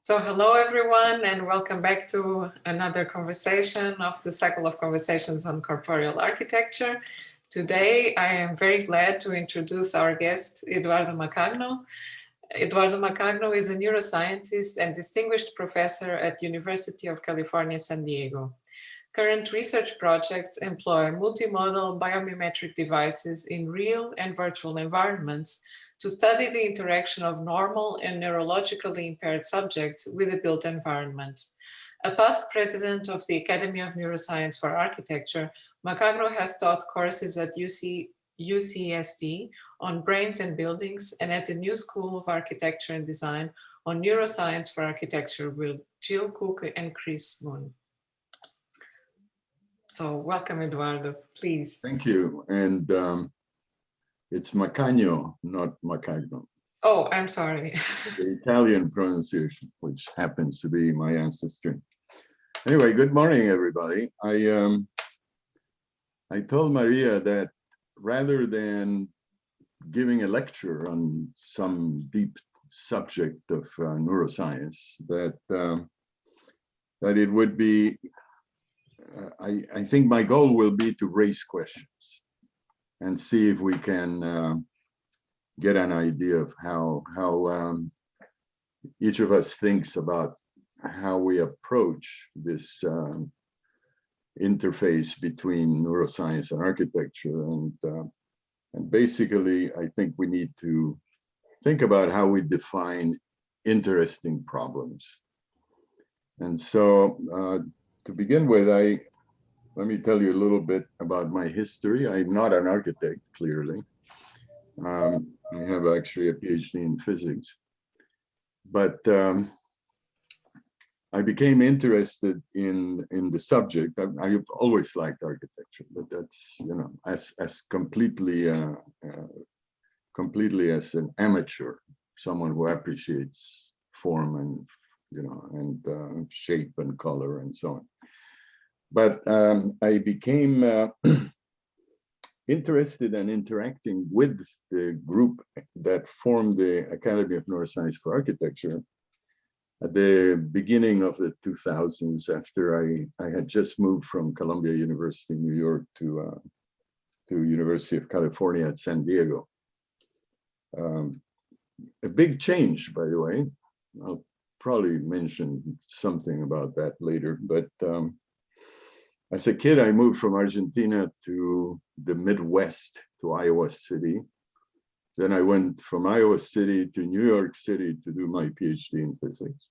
So hello everyone, and welcome back to another conversation of the cycle of conversations on corporeal architecture. Today I am very glad to introduce our guest, Eduardo Macagno. Eduardo Macagno is a neuroscientist and distinguished professor at University of California, San Diego. Current research projects employ multimodal biomimetic devices in real and virtual environments to study the interaction of normal and neurologically impaired subjects with the built environment. A past president of the Academy of Neuroscience for Architecture, Macagno has taught courses at UCSD on brains and buildings and at the New School of Architecture and Design on neuroscience for architecture with Jill Cook and Chris Moon. So welcome, Eduardo, please. Thank you. And it's Macagno, not Macagno. Oh, I'm sorry. The Italian pronunciation, which happens to be my ancestry. Anyway, good morning, everybody. I told Maria that rather than giving a lecture on some deep subject of neuroscience, that it would be, I think my goal will be to raise questions and see if we can get an idea of how each of us thinks about how we approach this interface between neuroscience and architecture. And basically, I think we need to think about how we define interesting problems. And so to begin with, let me tell you a little bit about my history. I'm not an architect, clearly. I have actually a PhD in physics. But I became interested in the subject. I've always liked architecture, but that's, you know, as completely as an amateur, someone who appreciates form and, you know, and shape and color and so on. But I became interested in interacting with the group that formed the Academy of Neuroscience for Architecture at the beginning of the 2000s, after I had just moved from Columbia University, New York, to University of California at San Diego. A big change, by the way. I'll probably mention something about that later, but as a kid, I moved from Argentina to the Midwest, to Iowa City. Then I went from Iowa City to New York City to do my PhD in physics.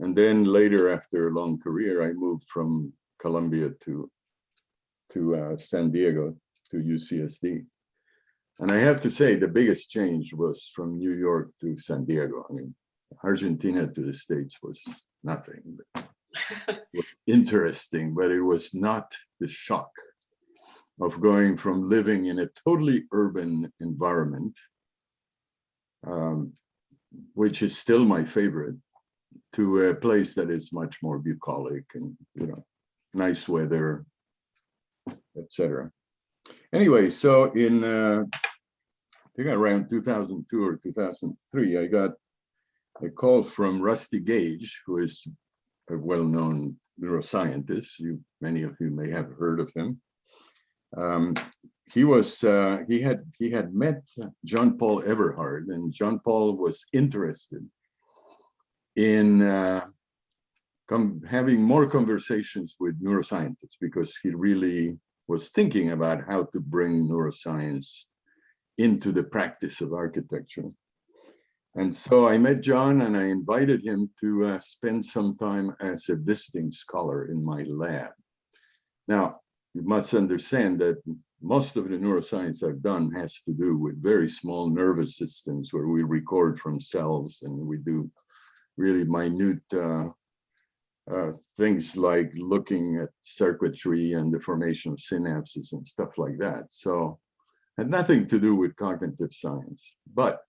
And then later, after a long career, I moved from Columbia to San Diego, to UCSD. And I have to say, the biggest change was from New York to San Diego. I mean, Argentina to the States was nothing. It was interesting, but it was not the shock of going from living in a totally urban environment, which is still my favorite, to a place that is much more bucolic and, you know, nice weather, etc. Anyway, so in I think around 2002 or 2003, I got a call from Rusty Gage, who is a well-known neuroscientist. Many of you may have heard of him. He had met John Paul Everhard, and John Paul was interested in having more conversations with neuroscientists, because he really was thinking about how to bring neuroscience into the practice of architecture. And so I met John and I invited him to spend some time as a visiting scholar in my lab. Now, you must understand that most of the neuroscience I've done has to do with very small nervous systems where we record from cells and we do really minute things like looking at circuitry and the formation of synapses and stuff like that. So it had nothing to do with cognitive science. But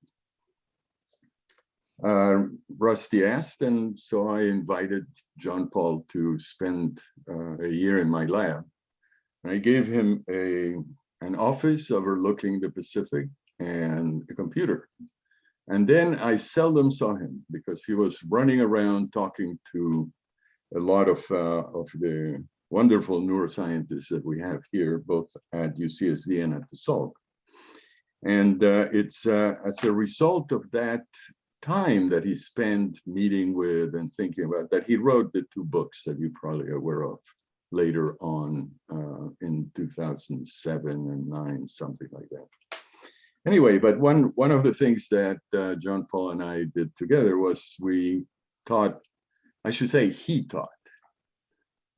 Rusty asked, and so I invited John Paul to spend a year in my lab. I gave him an office overlooking the Pacific and a computer. And then I seldom saw him because he was running around talking to a lot of the wonderful neuroscientists that we have here, both at UCSD and at the Salk. And it's as a result of that time that he spent meeting with and thinking about that, he wrote the two books that you probably are aware of later on in 2007 and 9, something like that. Anyway, but one of the things that John Paul and I did together was we taught, I should say he taught,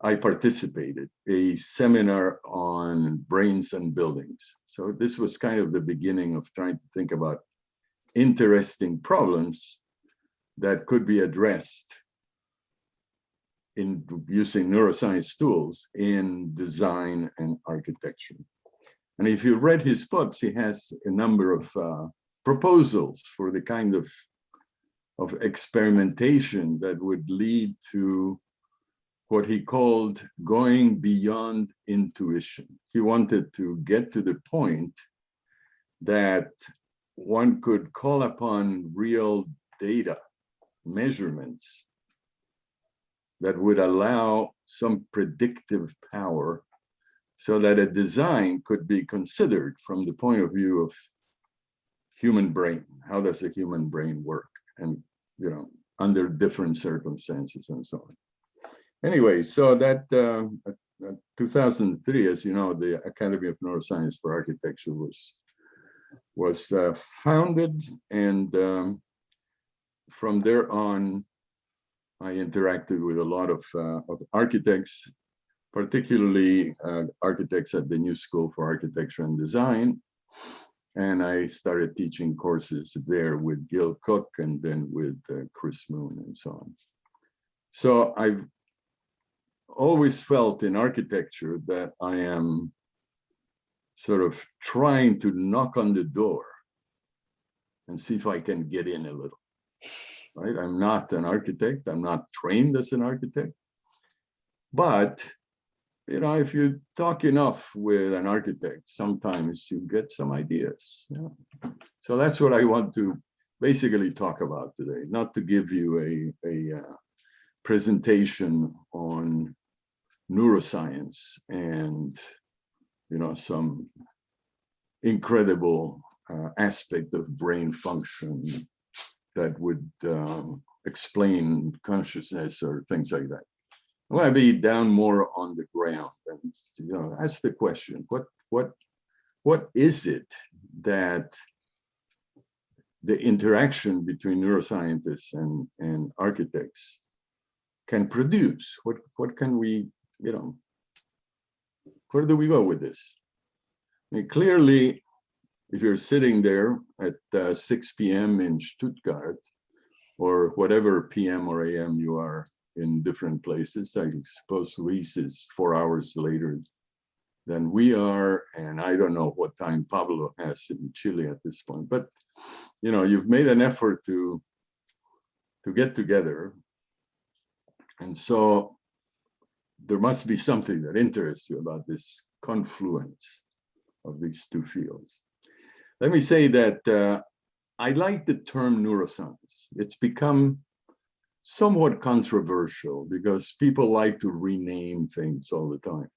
I participated, a seminar on brains and buildings. So this was kind of the beginning of trying to think about interesting problems that could be addressed in using neuroscience tools in design and architecture. And if you read his books, he has a number of proposals for the kind of experimentation that would lead to what he called going beyond intuition. He wanted to get to the point that one could call upon real data, measurements, that would allow some predictive power so that a design could be considered from the point of view of human brain. How does the human brain work? And, you know, under different circumstances and so on. Anyway, so that 2003, as you know, the Academy of Neuroscience for Architecture was founded, and from there on, I interacted with a lot of architects, particularly architects at the New School for Architecture and Design. And I started teaching courses there with Gil Cook and then with Chris Moon and so on. So I've always felt in architecture that I am sort of trying to knock on the door and see if I can get in a little, right? I'm not an architect. I'm not trained as an architect. But, you know, if you talk enough with an architect, sometimes you get some ideas. Yeah. So that's what I want to basically talk about today, not to give you a presentation on neuroscience and, you know, some incredible aspect of brain function that would explain consciousness or things like that. I want to be down more on the ground and, you know, ask the question: what is it that the interaction between neuroscientists and architects can produce? What can we, you know, where do we go with this? I mean, clearly, if you're sitting there at 6 p.m. in Stuttgart, or whatever p.m. or a.m. you are in different places, I suppose Luis is 4 hours later than we are, and I don't know what time Pablo has in Chile at this point. But, you know, you've made an effort to get together, and so there must be something that interests you about this confluence of these two fields. Let me say that I like the term neuroscience. It's become somewhat controversial because people like to rename things all the time.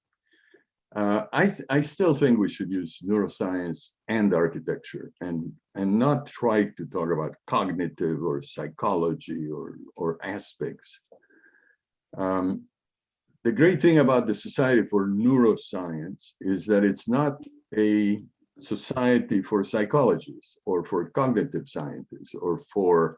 I still think we should use neuroscience and architecture and not try to talk about cognitive or psychology or aspects. The great thing about the Society for Neuroscience is that it's not a society for psychologists or for cognitive scientists or for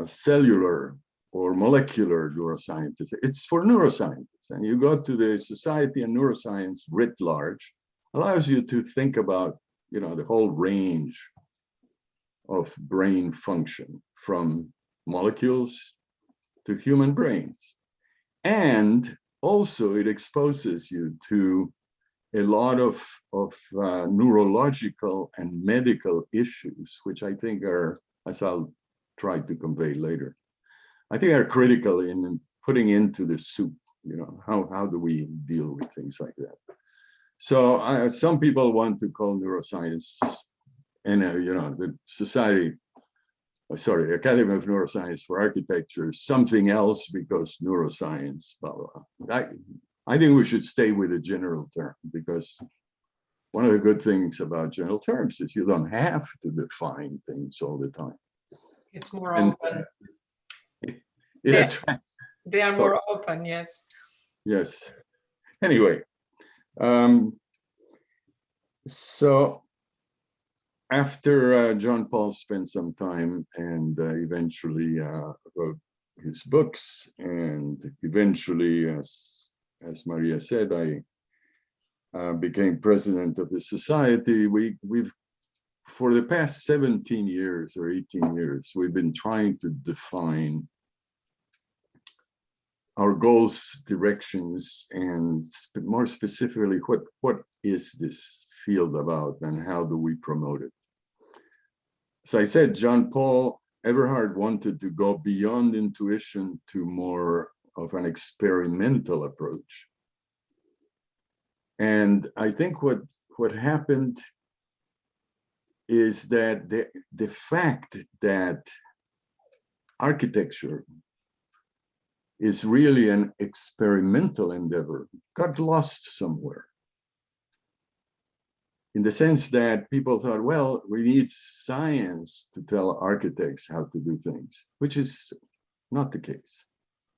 cellular or molecular neuroscientists. It's for neuroscientists. And you go to the Society of Neuroscience writ large, allows you to think about, you know, the whole range of brain function, from molecules to human brains. And also it exposes you to a lot of neurological and medical issues, which I think are, as I'll try to convey later, I think are critical in putting into the soup, you know, how do we deal with things like that? So some people want to call neuroscience, and you know, the society sorry, Academy of Neuroscience for Architecture, something else because neuroscience, blah, blah, blah. I think we should stay with a general term, because one of the good things about general terms is you don't have to define things all the time. It's more And open. it They, attracts. they are more open, yes. Yes. Anyway, so after John Paul spent some time and eventually wrote his books, and eventually, as Maria said, I became president of the society. We've for the past 17 years or 18 years, we've been trying to define our goals, directions, and more specifically, what is this field about and how do we promote it? So I said, John Paul Eberhard wanted to go beyond intuition to more of an experimental approach. And I think what happened is that the fact that architecture is really an experimental endeavor got lost somewhere. In the sense that people thought, well, we need science to tell architects how to do things, which is not the case.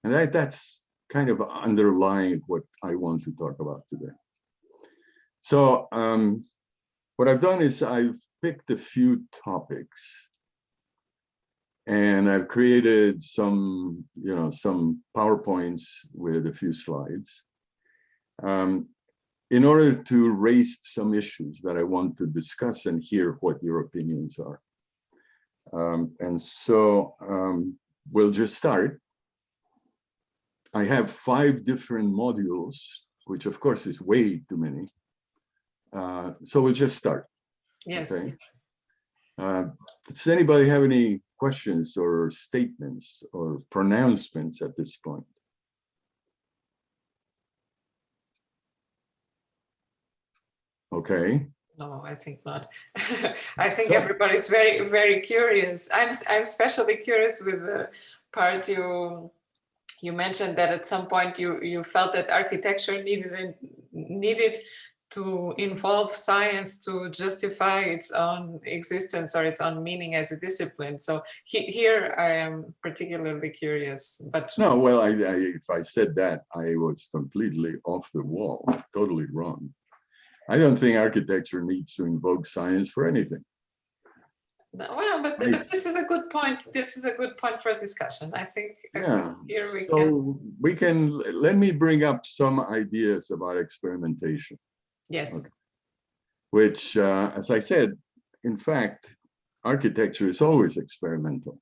And that's kind of underlying what I want to talk about today. So what I've done is I've picked a few topics, and I've created some PowerPoints with a few slides in order to raise some issues that I want to discuss and hear what your opinions are. And so we'll just start. I have 5 different modules, which of course is way too many. So we'll just start. Yes. Okay. Does anybody have any questions or statements or pronouncements at this point? Okay. No, I think not. I think everybody's very, very curious. I'm especially curious with the part you mentioned that at some point you felt that architecture needed to involve science to justify its own existence or its own meaning as a discipline. So here I am particularly curious. But no, well, if I said that, I was completely off the wall, totally wrong. I don't think architecture needs to invoke science for anything. Well, but this is a good point. This is a good point for discussion. I think. Yeah. Here we can. Let me bring up some ideas about experimentation. Yes. Okay. Which, as I said, in fact, architecture is always experimental.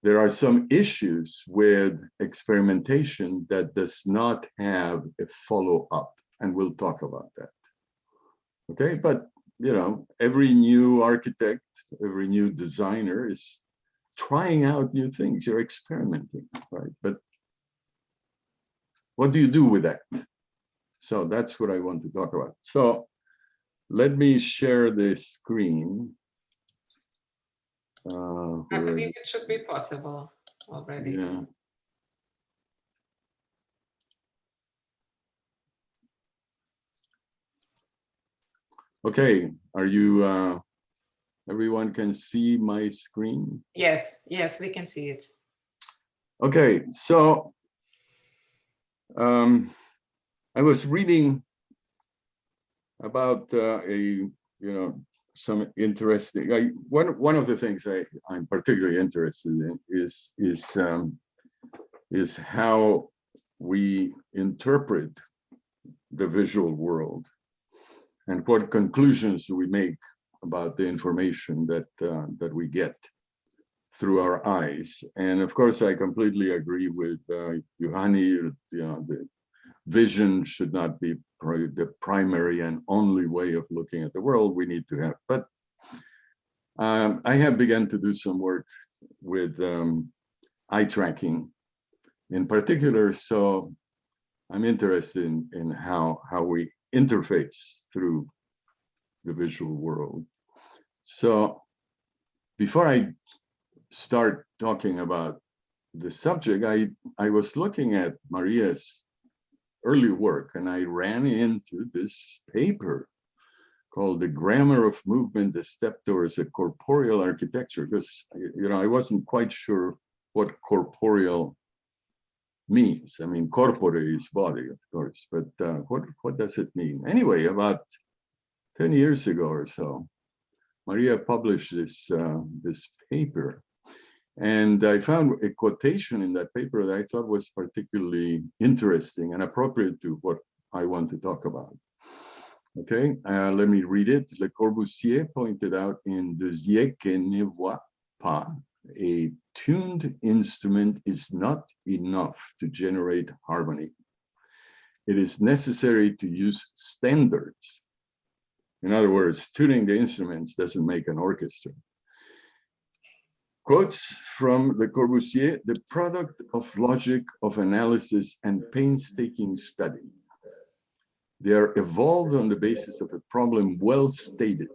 There are some issues with experimentation that does not have a follow-up, and we'll talk about that. Okay, but you know, every new architect, every new designer is trying out new things. You're experimenting, right? But what do you do with that? So that's what I want to talk about. So let me share the screen. I believe it should be possible already. Yeah. Okay, are you, everyone can see my screen? Yes, yes, we can see it. Okay, so I was reading about some interesting. One of the things I'm particularly interested in is how we interpret the visual world and what conclusions do we make about the information that we get through our eyes. And of course, I completely agree with Juhani. The vision should not be the primary and only way of looking at the world. We need to have, but I have begun to do some work with eye tracking in particular. So I'm interested in how we interface through the visual world. So before I start talking about the subject, I was looking at Maria's early work, and I ran into this paper called The Grammar of Movement, a Step Towards a Corporeal Architecture, because I wasn't quite sure what corporeal means. I mean, corpore is body, of course, but what does it mean? Anyway, about 10 years ago or so, Maria published this paper, and I found a quotation in that paper that I thought was particularly interesting and appropriate to what I want to talk about. Okay, let me read it. Le Corbusier pointed out in Deuxier que ne voit pas, a tuned instrument is not enough to generate harmony. It is necessary to use standards. In other words, tuning the instruments doesn't make an orchestra. Quotes from Le Corbusier, the product of logic, of analysis, and painstaking study. They are evolved on the basis of a problem well stated.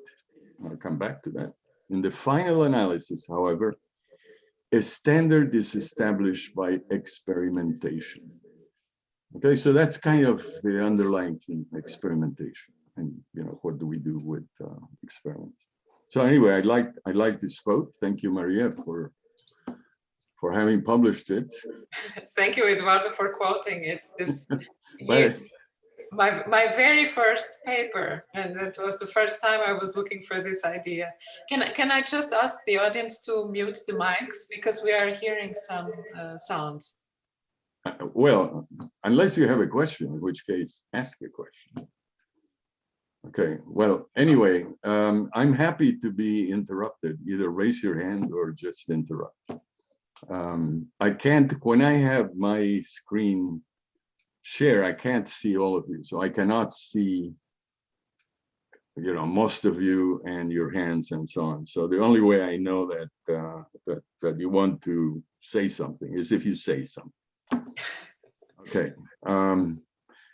I'll come back to that. In the final analysis, however, a standard is established by experimentation. Okay, so that's kind of the underlying theme, experimentation. And what do we do with experiments? So anyway, I like this quote. Thank you, Maria, for having published it. Thank you, Eduardo, for quoting it. This But, my very first paper, and that was the first time I was looking for this idea. Can I just ask the audience to mute the mics, because we are hearing some sound? well, unless you have a question, in which case ask a question. Okay, well, anyway, I'm happy to be interrupted. Either raise your hand or just interrupt. I can't, when I have my screen share, I can't see all of you. So I cannot see, most of you and your hands and so on. So the only way I know that you want to say something is if you say something. Okay.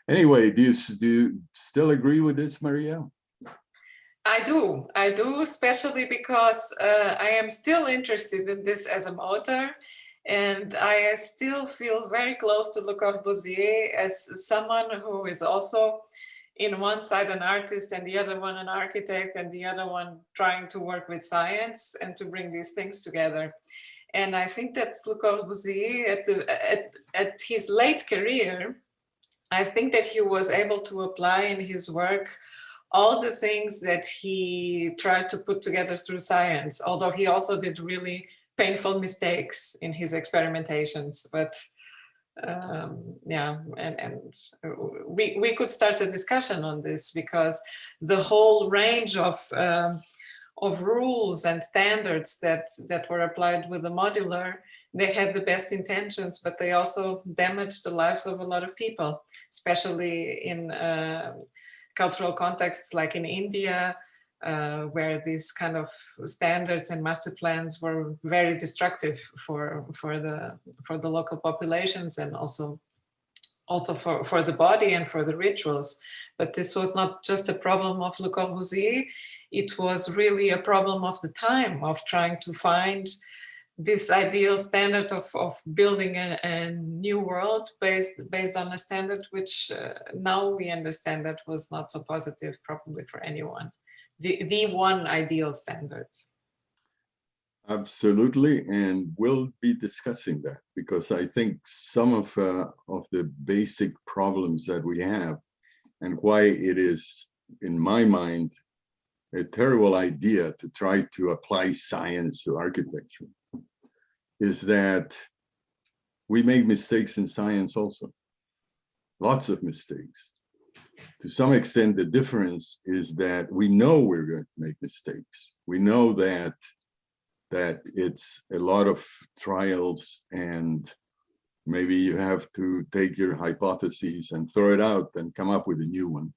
Anyway, do you still agree with this, Maria? I do, especially because I am still interested in this as a motor, and I still feel very close to Le Corbusier as someone who is also, in one side, an artist, and the other one an architect, and the other one trying to work with science and to bring these things together. And I think that Le Corbusier, at his late career, I think that he was able to apply in his work all the things that he tried to put together through science, although he also did really painful mistakes in his experimentations. But yeah, and we could start a discussion on this, because the whole range of rules and standards that were applied with the modular, they had the best intentions, but they also damaged the lives of a lot of people, especially in cultural contexts like in India, where these kind of standards and master plans were very destructive for the local populations, and also for the body and for the rituals. But this was not just a problem of Le Corbusier, it was really a problem of the time, of trying to find this ideal standard of building a new world based on a standard which now we understand that was not so positive probably for anyone. The one ideal standard. Absolutely, and we'll be discussing that, because I think some of the basic problems that we have, and why it is, in my mind, a terrible idea to try to apply science to architecture, is that we make mistakes in science also. Lots of mistakes. To some extent, the difference is that we know we're going to make mistakes. We know that it's a lot of trials, and maybe you have to take your hypotheses and throw it out and come up with a new one.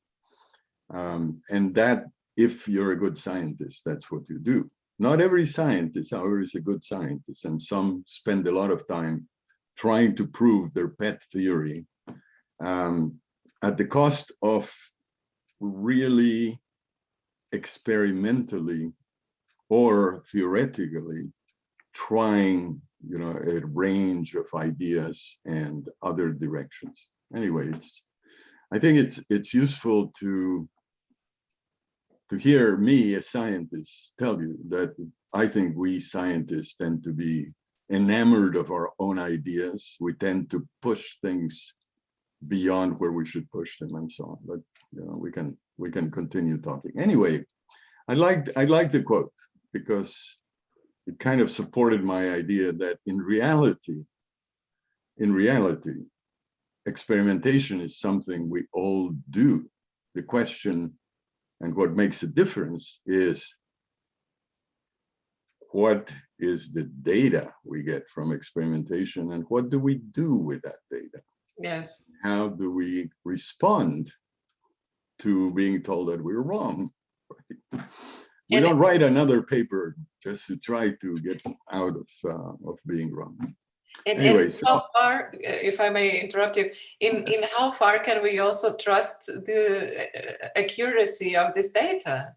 And that, if you're a good scientist, that's what you do. Not every scientist, however, is a good scientist, and some spend a lot of time trying to prove their pet theory at the cost of really experimentally or theoretically trying, a range of ideas and other directions. Anyway, I think it's useful to hear me as scientists tell you that I think we scientists tend to be enamored of our own ideas. We tend to push things beyond where we should push them and so on. But we can continue talking. Anyway, I like the quote because it kind of supported my idea that in reality, experimentation is something we all do. The question and what makes a difference is what is the data we get from experimentation and what do we do with that data? Yes. How do we respond to being told that we're wrong? We don't write another paper just to try to get out of being wrong. And how far, if I may interrupt you, in how far can we also trust the accuracy of this data?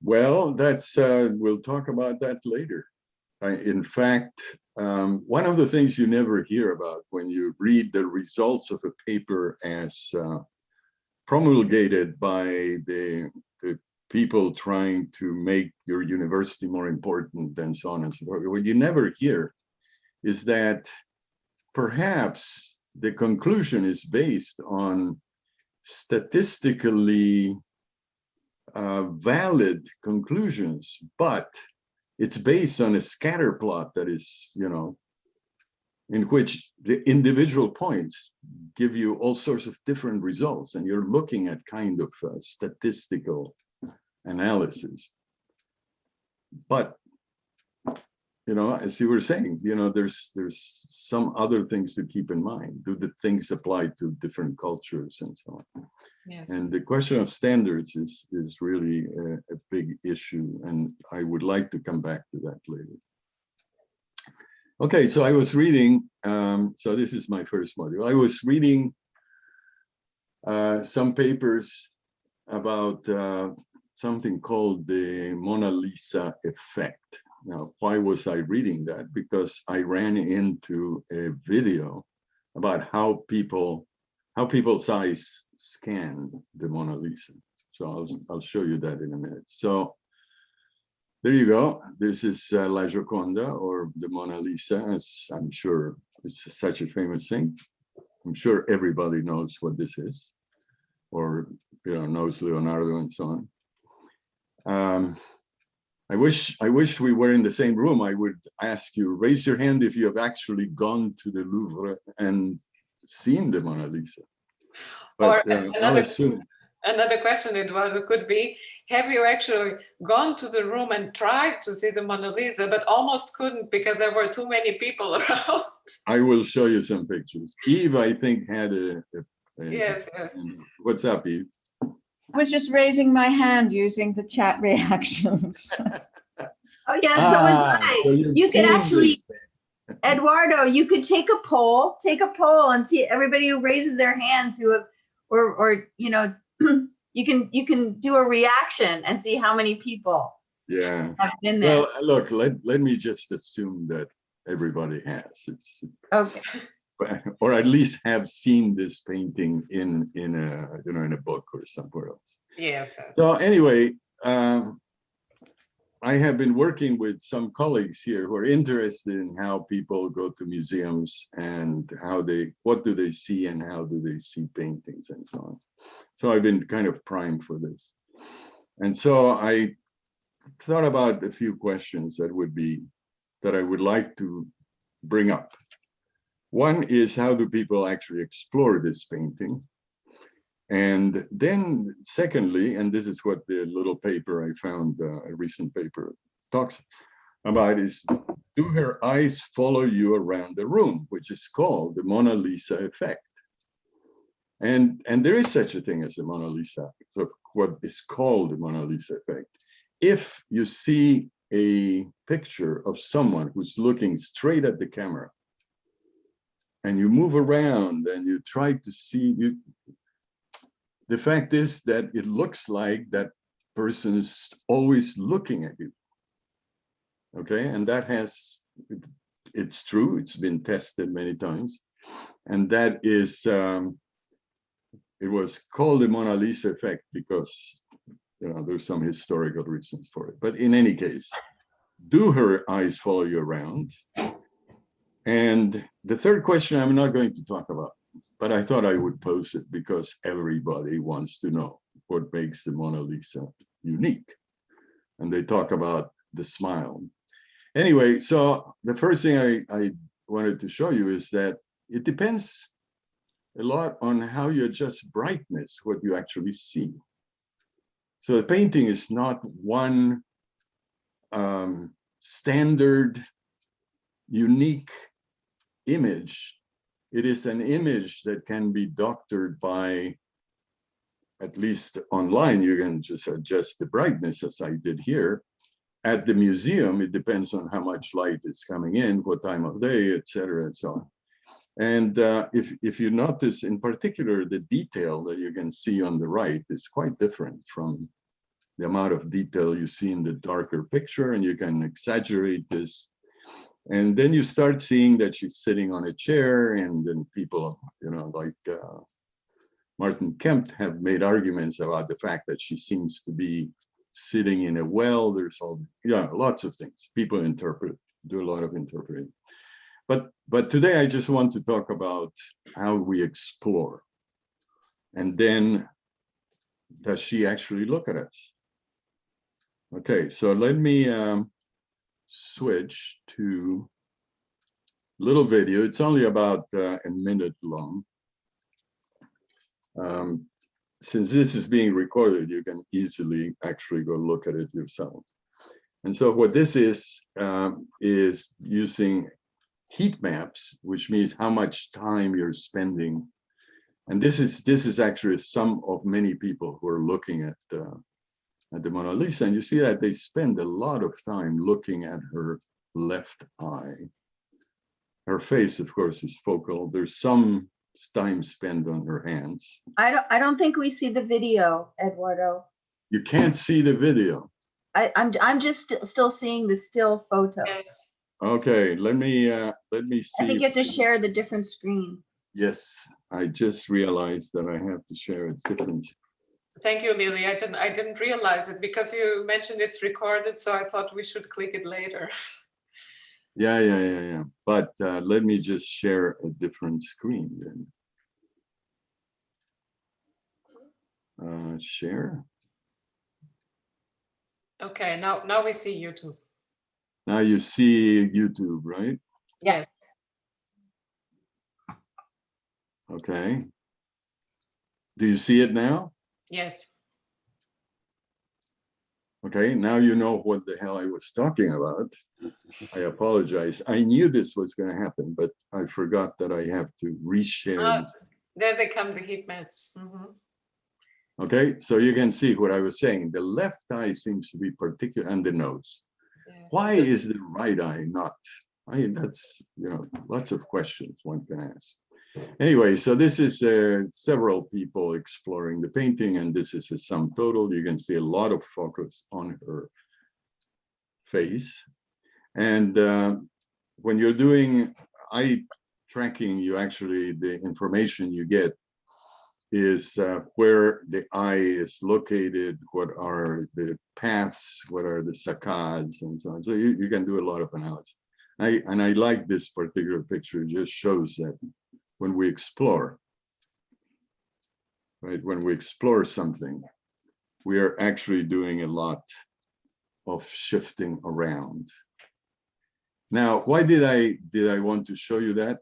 Well, that's we'll talk about that later. In fact, one of the things you never hear about when you read the results of a paper as promulgated by the people trying to make your university more important and so on and so forth, what you never hear is that perhaps the conclusion is based on statistically valid conclusions, but it's based on a scatter plot that is, in which the individual points give you all sorts of different results, and you're looking at kind of statistical analysis. But as you were saying, there's some other things to keep in mind. Do the things apply to different cultures and so on? Yes. And the question of standards is really a big issue, and I would like to come back to that later. Okay, so I was reading, so this is my first module. I was reading some papers about something called the Mona Lisa effect. Now, why was I reading that? Because I ran into a video about how people's eyes scan the Mona Lisa. So I'll show you that in a minute. So there you go. This is La Gioconda, or the Mona Lisa, as I'm sure it's such a famous thing. I'm sure everybody knows what this is, or knows Leonardo and so on. I wish we were in the same room. I would ask you, raise your hand if you have actually gone to the Louvre and seen the Mona Lisa. But I'll assume. Another question, Eduardo, could be, have you actually gone to the room and tried to see the Mona Lisa, but almost couldn't because there were too many people around? I will show you some pictures. Eve, I think, had a yes. What's up, Eve? I was just raising my hand using the chat reactions. Oh yeah, so was I. So you could actually, Eduardo, you could take a poll and see everybody who raises their hands who have, or you can do a reaction and see how many people have been there. Well, look, let me just assume that everybody has. It's okay. Or at least have seen this painting in a book or somewhere else. Yes. So anyway, I have been working with some colleagues here who are interested in how people go to museums and what do they see and how do they see paintings and so on. So I've been kind of primed for this. And so I thought about a few questions that I would like to bring up. One is, how do people actually explore this painting? And then secondly, and this is what the little paper I found, a recent paper, talks about, is do her eyes follow you around the room, which is called the Mona Lisa effect. And there is such a thing as the Mona Lisa, so what is called the Mona Lisa effect. If you see a picture of someone who's looking straight at the camera, and you move around and you try to see, the fact is that it looks like that person is always looking at you. Okay, and that has, it's true, it's been tested many times. And that is, it was called the Mona Lisa effect because, you know, there's some historical reasons for it. But in any case, do her eyes follow you around? And the third question I'm not going to talk about, but I thought I would pose it because everybody wants to know what makes the Mona Lisa unique. And they talk about the smile. Anyway, so the first thing I wanted to show you is that it depends a lot on how you adjust brightness, what you actually see. So the painting is not one standard, unique image. It is an image that can be doctored by, at least online, you can just adjust the brightness as I did here. At the museum, it depends on how much light is coming in, what time of day, etc., and so on. And if you notice, in particular, the detail that you can see on the right is quite different from the amount of detail you see in the darker picture, and you can exaggerate this. And then you start seeing that she's sitting on a chair, and then people, you know, like Martin Kemp have made arguments about the fact that she seems to be sitting in a well. There's all, yeah, lots of things. People interpret, do a lot of interpreting. But today I just want to talk about how we explore. And then, does she actually look at us? Okay, so let me switch to little video. It's only about a minute long. Since this is being recorded, you can easily actually go look at it yourself. And so what this is using heat maps, which means how much time you're spending. And this is actually some of many people who are looking at the Mona Lisa, and you see that they spend a lot of time looking at her left eye. Her face, of course, is focal. There's some time spent on her hands. I don't think we see the video, Eduardo. You can't see the video. I'm just still seeing the still photo. Yes. Okay, let me see. I think you have to share the different screen. Yes, I just realized that I have to share a different. Thank you, Lily. I didn't realize it because you mentioned it's recorded, so I thought we should click it later. Yeah. But let me just share a different screen then. Share. Okay, now we see YouTube. Now you see YouTube, right? Yes. Okay. Do you see it now? Yes. Okay, now you know what the hell I was talking about. I apologize. I knew this was going to happen, but I forgot that I have to reshare this. There they come, the heat maps. Mm-hmm. Okay, so you can see what I was saying. The left eye seems to be particular, and the nose. Yes. Why is the right eye not? I mean, that's, you know, lots of questions one can ask. Anyway, so this is several people exploring the painting, and this is a sum total. You can see a lot of focus on her face. And when you're doing eye tracking, you actually, the information you get is where the eye is located, what are the paths, what are the saccades, and so on. So you can do a lot of analysis. And I like this particular picture. It just shows that when we explore, right? When we explore something, we are actually doing a lot of shifting around. Now, why did I want to show you that?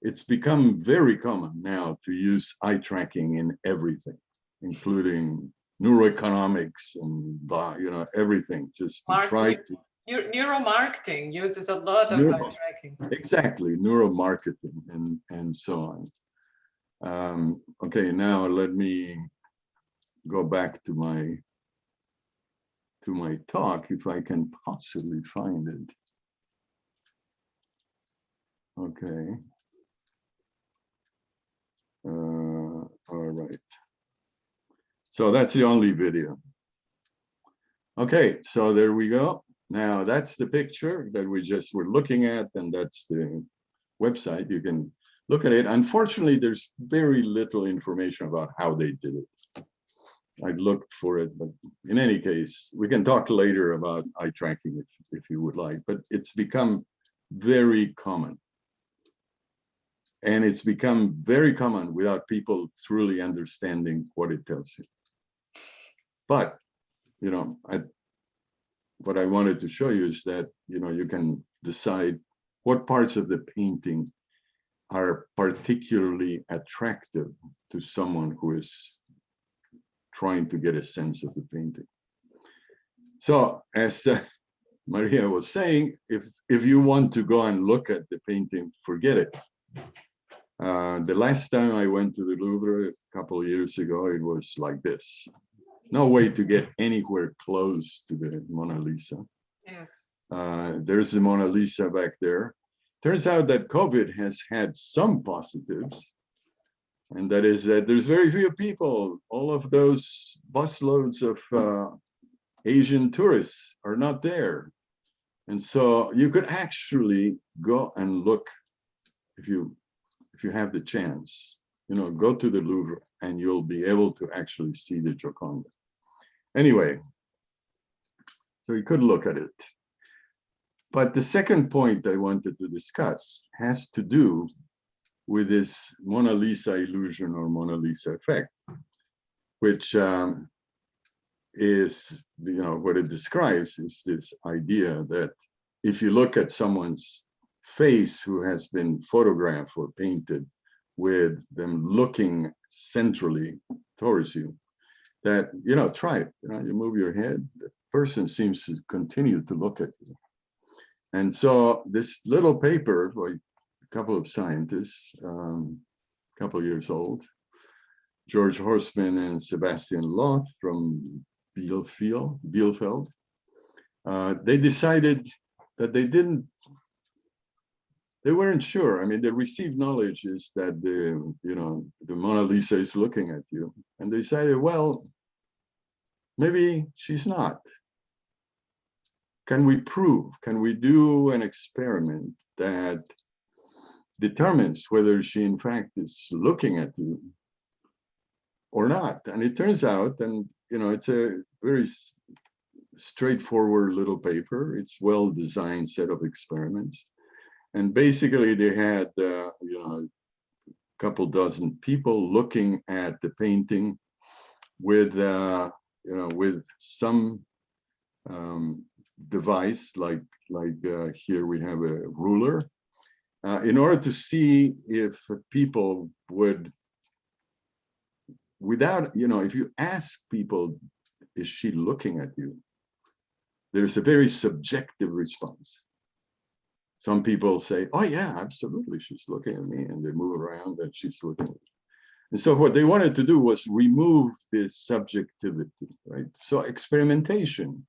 It's become very common now to use eye tracking in everything, including neuroeconomics and blah, you know, everything, just to try to. Neuromarketing uses a lot of eye tracking. Exactly, neuromarketing and so on. Okay, now let me go back to my talk, if I can possibly find it. Okay. All right. So that's the only video. Okay, so there we go. Now that's the picture that we just were looking at, and that's the website. You can look at it. Unfortunately, there's very little information about how they did it. I looked for it, but in any case, we can talk later about eye tracking if you would like, but it's become very common. And it's become very common without people truly understanding what it tells you. But, you know, what I wanted to show you is that, you know, you can decide what parts of the painting are particularly attractive to someone who is trying to get a sense of the painting. So as Maria was saying, if you want to go and look at the painting, forget it. The last time I went to the Louvre a couple of years ago, it was like this. No way to get anywhere close to the Mona Lisa. Yes. There's the Mona Lisa back there. Turns out that COVID has had some positives, and that is that there's very few people. All of those busloads of Asian tourists are not there. And so you could actually go and look, if you have the chance, you know, go to the Louvre and you'll be able to actually see the Gioconda. Anyway, so you could look at it. But the second point I wanted to discuss has to do with this Mona Lisa illusion or Mona Lisa effect, which is, you know, what it describes is this idea that if you look at someone's face who has been photographed or painted with them looking centrally towards you, that, you know, try it, you know, you move your head, the person seems to continue to look at you. And so this little paper by a couple of scientists, a couple of years old, George Horstman and Sebastian Loth from Bielefeld, they decided that they weren't sure. I mean, the received knowledge is that the Mona Lisa is looking at you, and they decided, well, maybe she's not. Can we prove? Can we do an experiment that determines whether she in fact is looking at you or not? And it turns out, and you know, it's a very straightforward little paper. It's well-designed set of experiments. And basically they had, you know, a couple dozen people looking at the painting with, you know, with some device like here we have a ruler, in order to see if people would, without, you know, if you ask people, is she looking at you? There's a very subjective response. Some people say, oh yeah, absolutely, she's looking at me, and they move around and she's looking at me. And so what they wanted to do was remove this subjectivity, right? So experimentation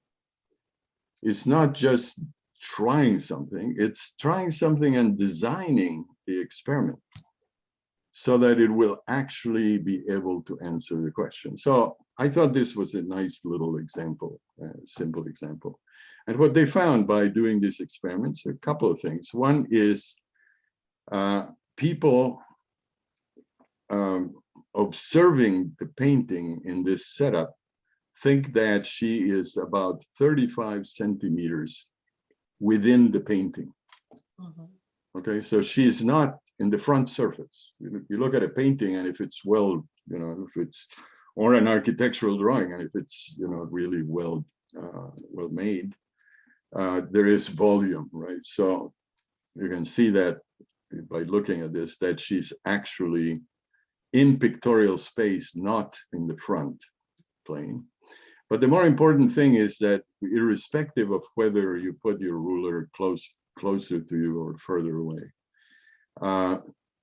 is not just trying something, it's trying something and designing the experiment so that it will actually be able to answer the question. So I thought this was a nice little example, simple example. And what they found by doing these experiments, a couple of things. One is people observing the painting in this setup think that she is about 35 centimeters within the painting. Mm-hmm. Okay, so she is not in the front surface. You look at a painting, and if it's well, you know, if it's, or an architectural drawing, and if it's, you know, really well made, there is volume, right? So you can see that by looking at this, that she's actually in pictorial space, not in the front plane. But the more important thing is that irrespective of whether you put your ruler closer to you or further away,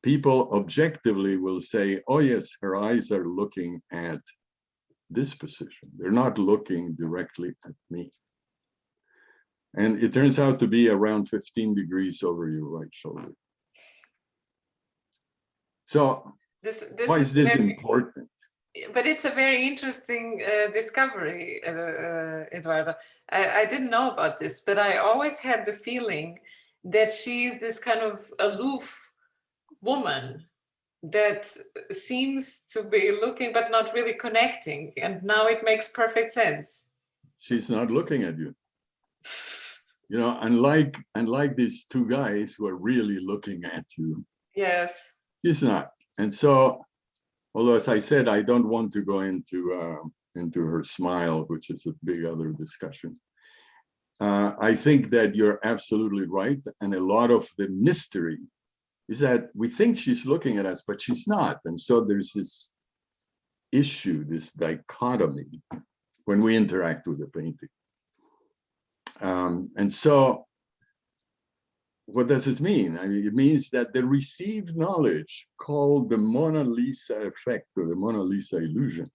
people objectively will say, oh yes, her eyes are looking at this position. They're not looking directly at me. And it turns out to be around 15 degrees over your right shoulder. So why is this important? but it's a very interesting discovery, Eduardo. I didn't know about this, but I always had the feeling that she's this kind of aloof woman that seems to be looking but not really connecting, and now it makes perfect sense. She's not looking at you. You know, unlike these two guys who are really looking at you. Yes. She's not. And so, although as I said, I don't want to go into her smile, which is a big other discussion. I think that you're absolutely right. And a lot of the mystery is that we think she's looking at us, but she's not. And so there's this issue, this dichotomy when we interact with the painting. And so what does this mean? I mean, it means that the received knowledge called the Mona Lisa effect or the Mona Lisa illusion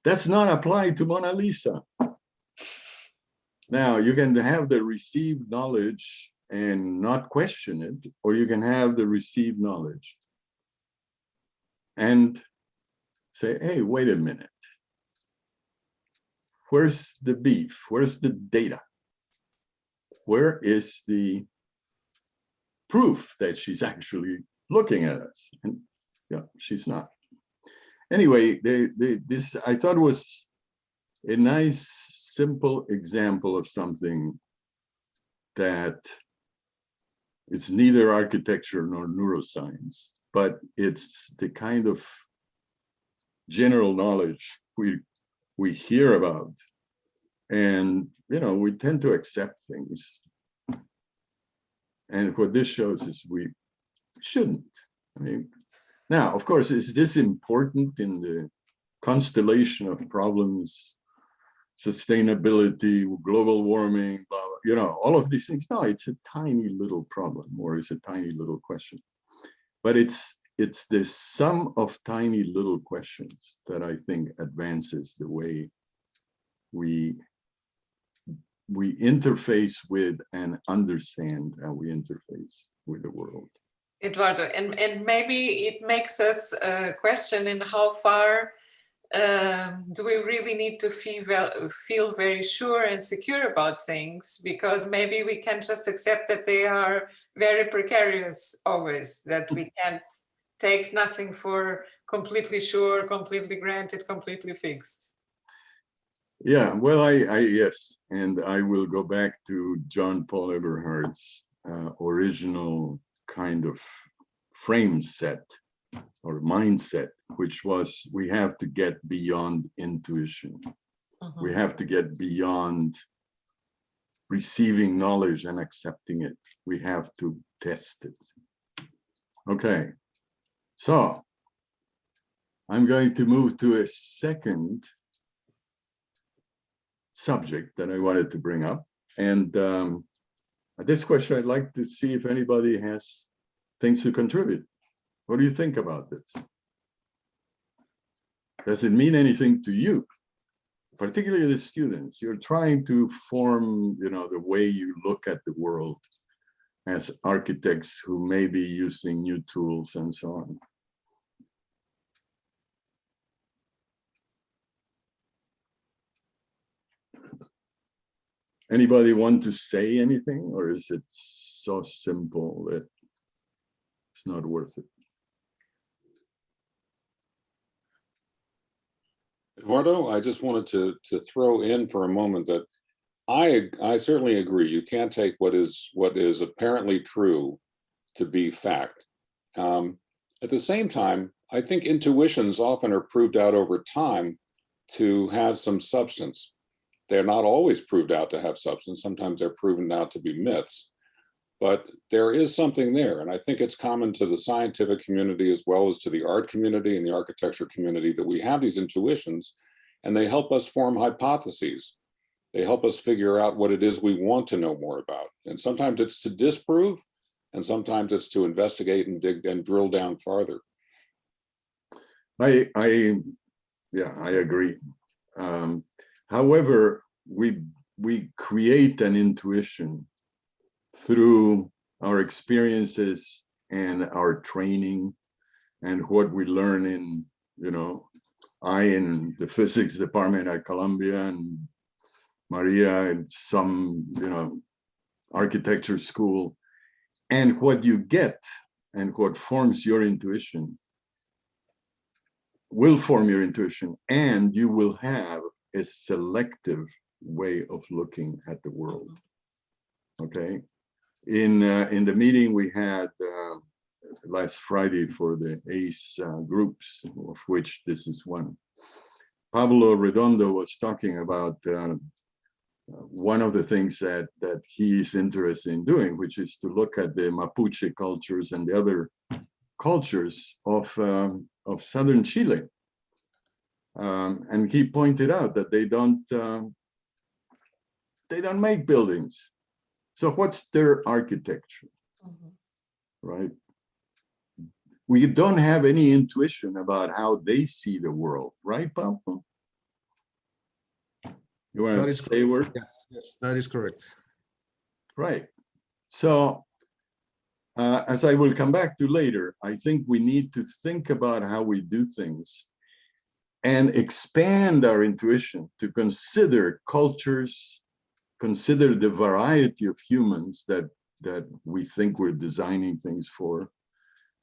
does not apply to Mona Lisa. Now, you can have the received knowledge and not question it, or you can have the received knowledge and say, hey, wait a minute. Where's the beef? Where's the data? Where is the proof that she's actually looking at us? And yeah, she's not. Anyway, this I thought was a nice, simple example of something that it's neither architecture nor neuroscience, but it's the kind of general knowledge we hear about. And, you know, we tend to accept things. And what this shows is we shouldn't. I mean, now, of course, is this important in the constellation of problems, sustainability, global warming, blah, blah, you know, all of these things? No, it's a tiny little problem, or it's a tiny little question. But it's the sum of tiny little questions that I think advances the way we interface with and understand how we interface with the world. Eduardo, and maybe it makes us question in how far do we really need to feel very sure and secure about things, because maybe we can just accept that they are very precarious always, that we can't take nothing for completely sure, completely granted, completely fixed. Yeah, well, I yes, and I will go back to John Paul Eberhard's original kind of frame set or mindset, which was we have to get beyond intuition. Mm-hmm. We have to get beyond receiving knowledge and accepting it. We have to test it. Okay, so I'm going to move to a second subject that I wanted to bring up. And at this question, I'd like to see if anybody has things to contribute. What do you think about this? Does it mean anything to you? Particularly the students. You're trying to form, you know, the way you look at the world as architects who may be using new tools and so on. Anybody want to say anything, or is it so simple that it's not worth it? Eduardo, I just wanted to throw in for a moment that I certainly agree. You can't take what is apparently true to be fact. At the same time, I think intuitions often are proved out over time to have some substance. They're not always proved out to have substance. Sometimes they're proven out to be myths, but there is something there. And I think it's common to the scientific community as well as to the art community and the architecture community that we have these intuitions, and they help us form hypotheses. They help us figure out what it is we want to know more about. And sometimes it's to disprove, and sometimes it's to investigate and dig and drill down farther. I agree. However, we create an intuition through our experiences and our training and what we learn in, you know, I in the physics department at Columbia, and Maria in some, architecture school. And what you get and what forms your intuition will form your intuition, and you will have a selective way of looking at the world. Okay. In the meeting we had last Friday for the ACE groups, of which this is one, Pablo Redondo was talking about one of the things that he is interested in doing, which is to look at the Mapuche cultures and the other cultures of southern Chile. And he pointed out that they don't make buildings. So what's their architecture, right? We don't have any intuition about how they see the world, right, Pablo? You want to say a word? Yes, that is correct. Right. So, as I will come back to later, I think we need to think about how we do things and expand our intuition to consider cultures, consider the variety of humans that we think we're designing things for,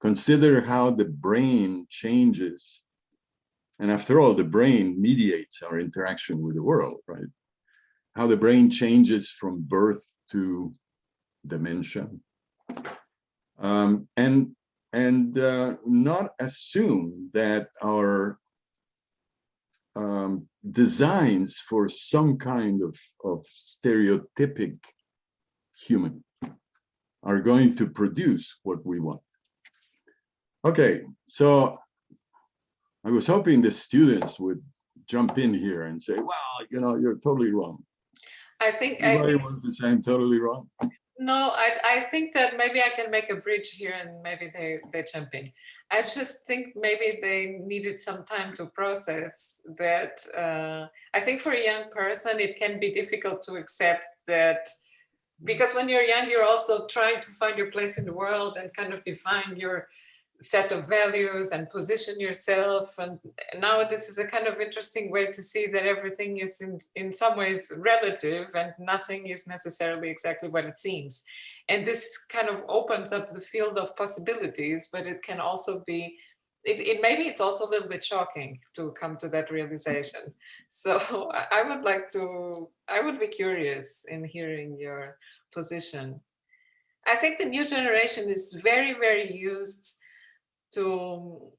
consider how the brain changes. And after all, the brain mediates our interaction with the world, right? How the brain changes from birth to dementia. And not assume that our designs for some kind of stereotypic human are going to produce what we want. Okay, so I was hoping the students would jump in here and say, well, you're totally wrong. I think Anybody wants to say I'm totally wrong? No, I think that maybe I can make a bridge here and maybe they jump in. I just think maybe they needed some time to process that. I think for a young person, it can be difficult to accept that, because when you're young, you're also trying to find your place in the world and kind of define your set of values and position yourself. And now this is a kind of interesting way to see that everything is in some ways relative and nothing is necessarily exactly what it seems. And this kind of opens up the field of possibilities, but it can also be, maybe it's also a little bit shocking to come to that realization. So I would be curious in hearing your position. I think the new generation is very, very used to,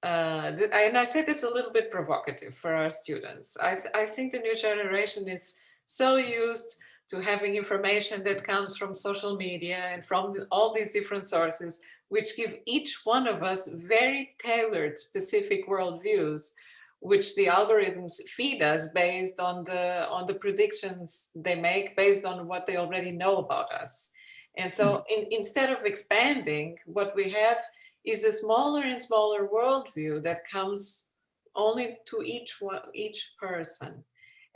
and I say this a little bit provocative for our students. I think the new generation is so used to having information that comes from social media and from all these different sources, which give each one of us very tailored, specific worldviews, which the algorithms feed us based on the predictions they make, based on what they already know about us. And so instead of expanding, what we have is a smaller and smaller worldview that comes only to each person.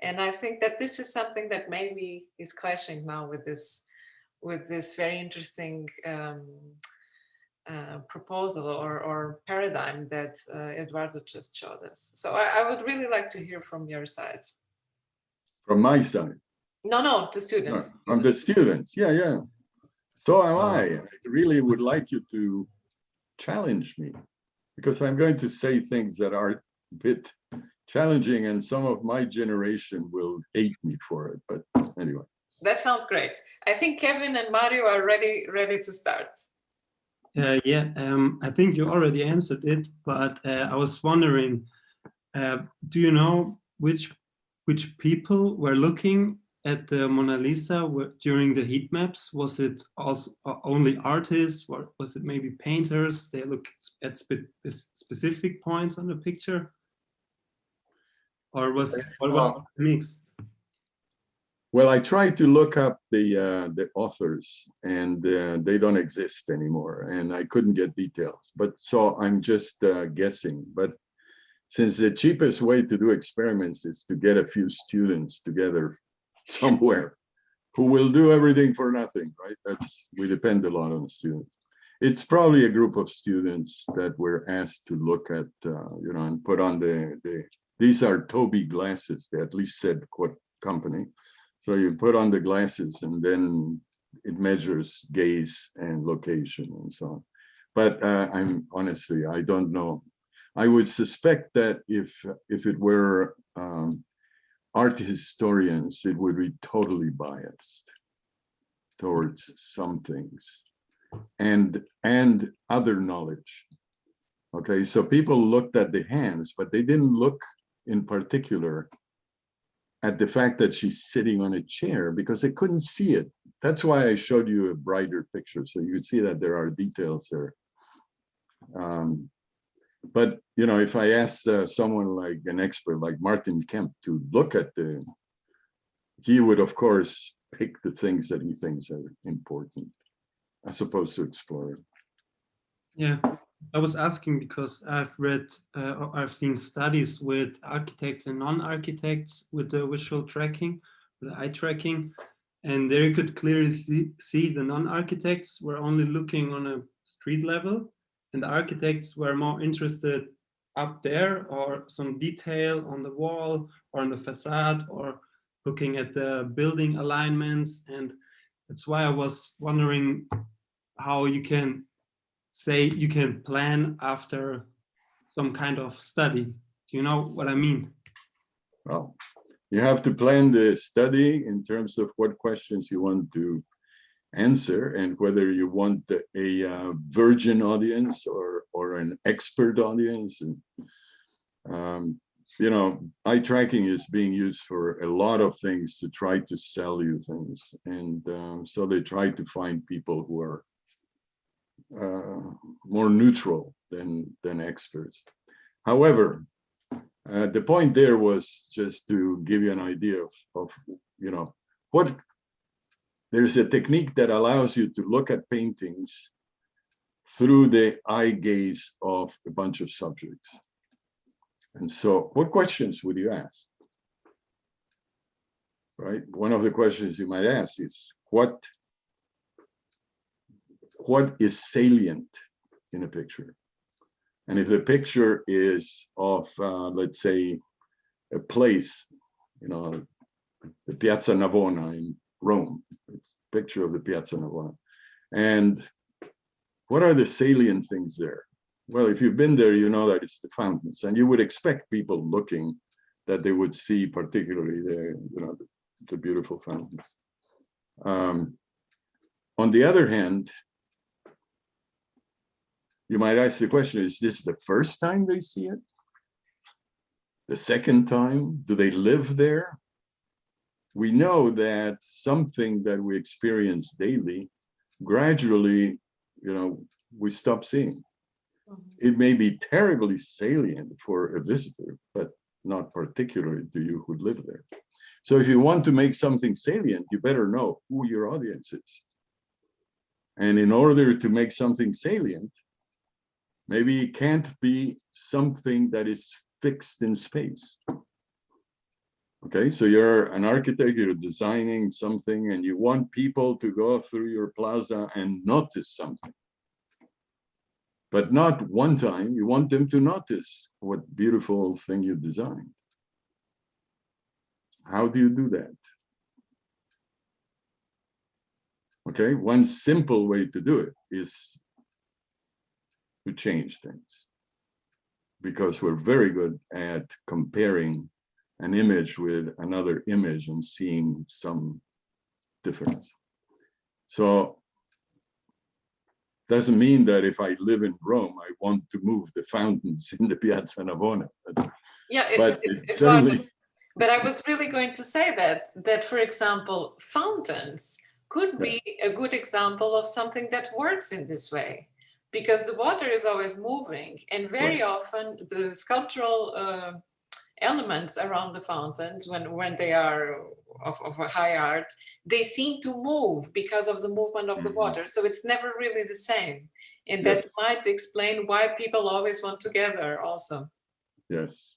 And I think that this is something that maybe is clashing now with this very interesting proposal or paradigm that Eduardo just showed us. So I would really like to hear from your side. From my side? No, the students. No, from the students, yeah. So am I. I really would like you to challenge me, because I'm going to say things that are a bit challenging and some of my generation will hate me for it, but anyway. That sounds great. I think Kevin and Mario are ready to start. I think you already answered it, but I was wondering, do you know which people were looking at the Mona Lisa during the heat maps? Was it also only artists, or was it maybe painters? They look at specific points on the picture, or was it a mix? Well, I tried to look up the authors, and they don't exist anymore, and I couldn't get details. But so I'm just guessing. But since the cheapest way to do experiments is to get a few students together somewhere who will do everything for nothing, right? We depend a lot on the students. it's probably a group of students that were asked to look at, and put on these are Tobii glasses. They at least said what company. So you put on the glasses and then it measures gaze and location and so on. But I'm honestly, I don't know. I would suspect that if it were art historians, it would be totally biased towards some things and other knowledge. Okay, so people looked at the hands, but they didn't look in particular at the fact that she's sitting on a chair because they couldn't see it. That's why I showed you a brighter picture, so you could see that there are details there. But if I asked someone like an expert like Martin Kemp to look at he would of course pick the things that he thinks are important as opposed to explore it. Yeah, I was asking because I've read or I've seen studies with architects and non-architects with the visual tracking, with the eye tracking, and there you could clearly see the non-architects were only looking on a street level, and the architects were more interested up there or some detail on the wall or on the facade or looking at the building alignments. And that's why I was wondering how you can say you can plan after some kind of study. Do you know what I mean? Well, you have to plan the study in terms of what questions you want to answer and whether you want a virgin audience or an expert audience. And eye tracking is being used for a lot of things to try to sell you things, and so they try to find people who are more neutral than experts. However, the point there was just to give you an idea of what there's a technique that allows you to look at paintings through the eye gaze of a bunch of subjects. And so what questions would you ask? Right? One of the questions you might ask is what is salient in a picture? And if the picture is of, let's say, a place, the Piazza Navona in Rome, it's a picture of the Piazza Navona. And what are the salient things there? Well, if you've been there, you know that it's the fountains, and you would expect people looking that they would see particularly the beautiful fountains. On the other hand, you might ask the question, is this the first time they see it? The second time? Do they live there? We know that something that we experience daily, gradually, we stop seeing. It may be terribly salient for a visitor, but not particularly to you who live there. So if you want to make something salient, you better know who your audience is. And in order to make something salient, maybe it can't be something that is fixed in space. Okay, so you're an architect, you're designing something, and you want people to go through your plaza and notice something. But not one time, you want them to notice what beautiful thing you designed. How do you do that? Okay, one simple way to do it is to change things, because we're very good at comparing an image with another image and seeing some difference. So doesn't mean that if I live in Rome, I want to move the fountains in the Piazza Navona. But I was really going to say that for example, fountains could be a good example of something that works in this way, because the water is always moving, and very often the sculptural elements around the fountains, when they are of a high art, they seem to move because of the movement of the water. So it's never really the same. And that might explain why people always want to gather also. Yes.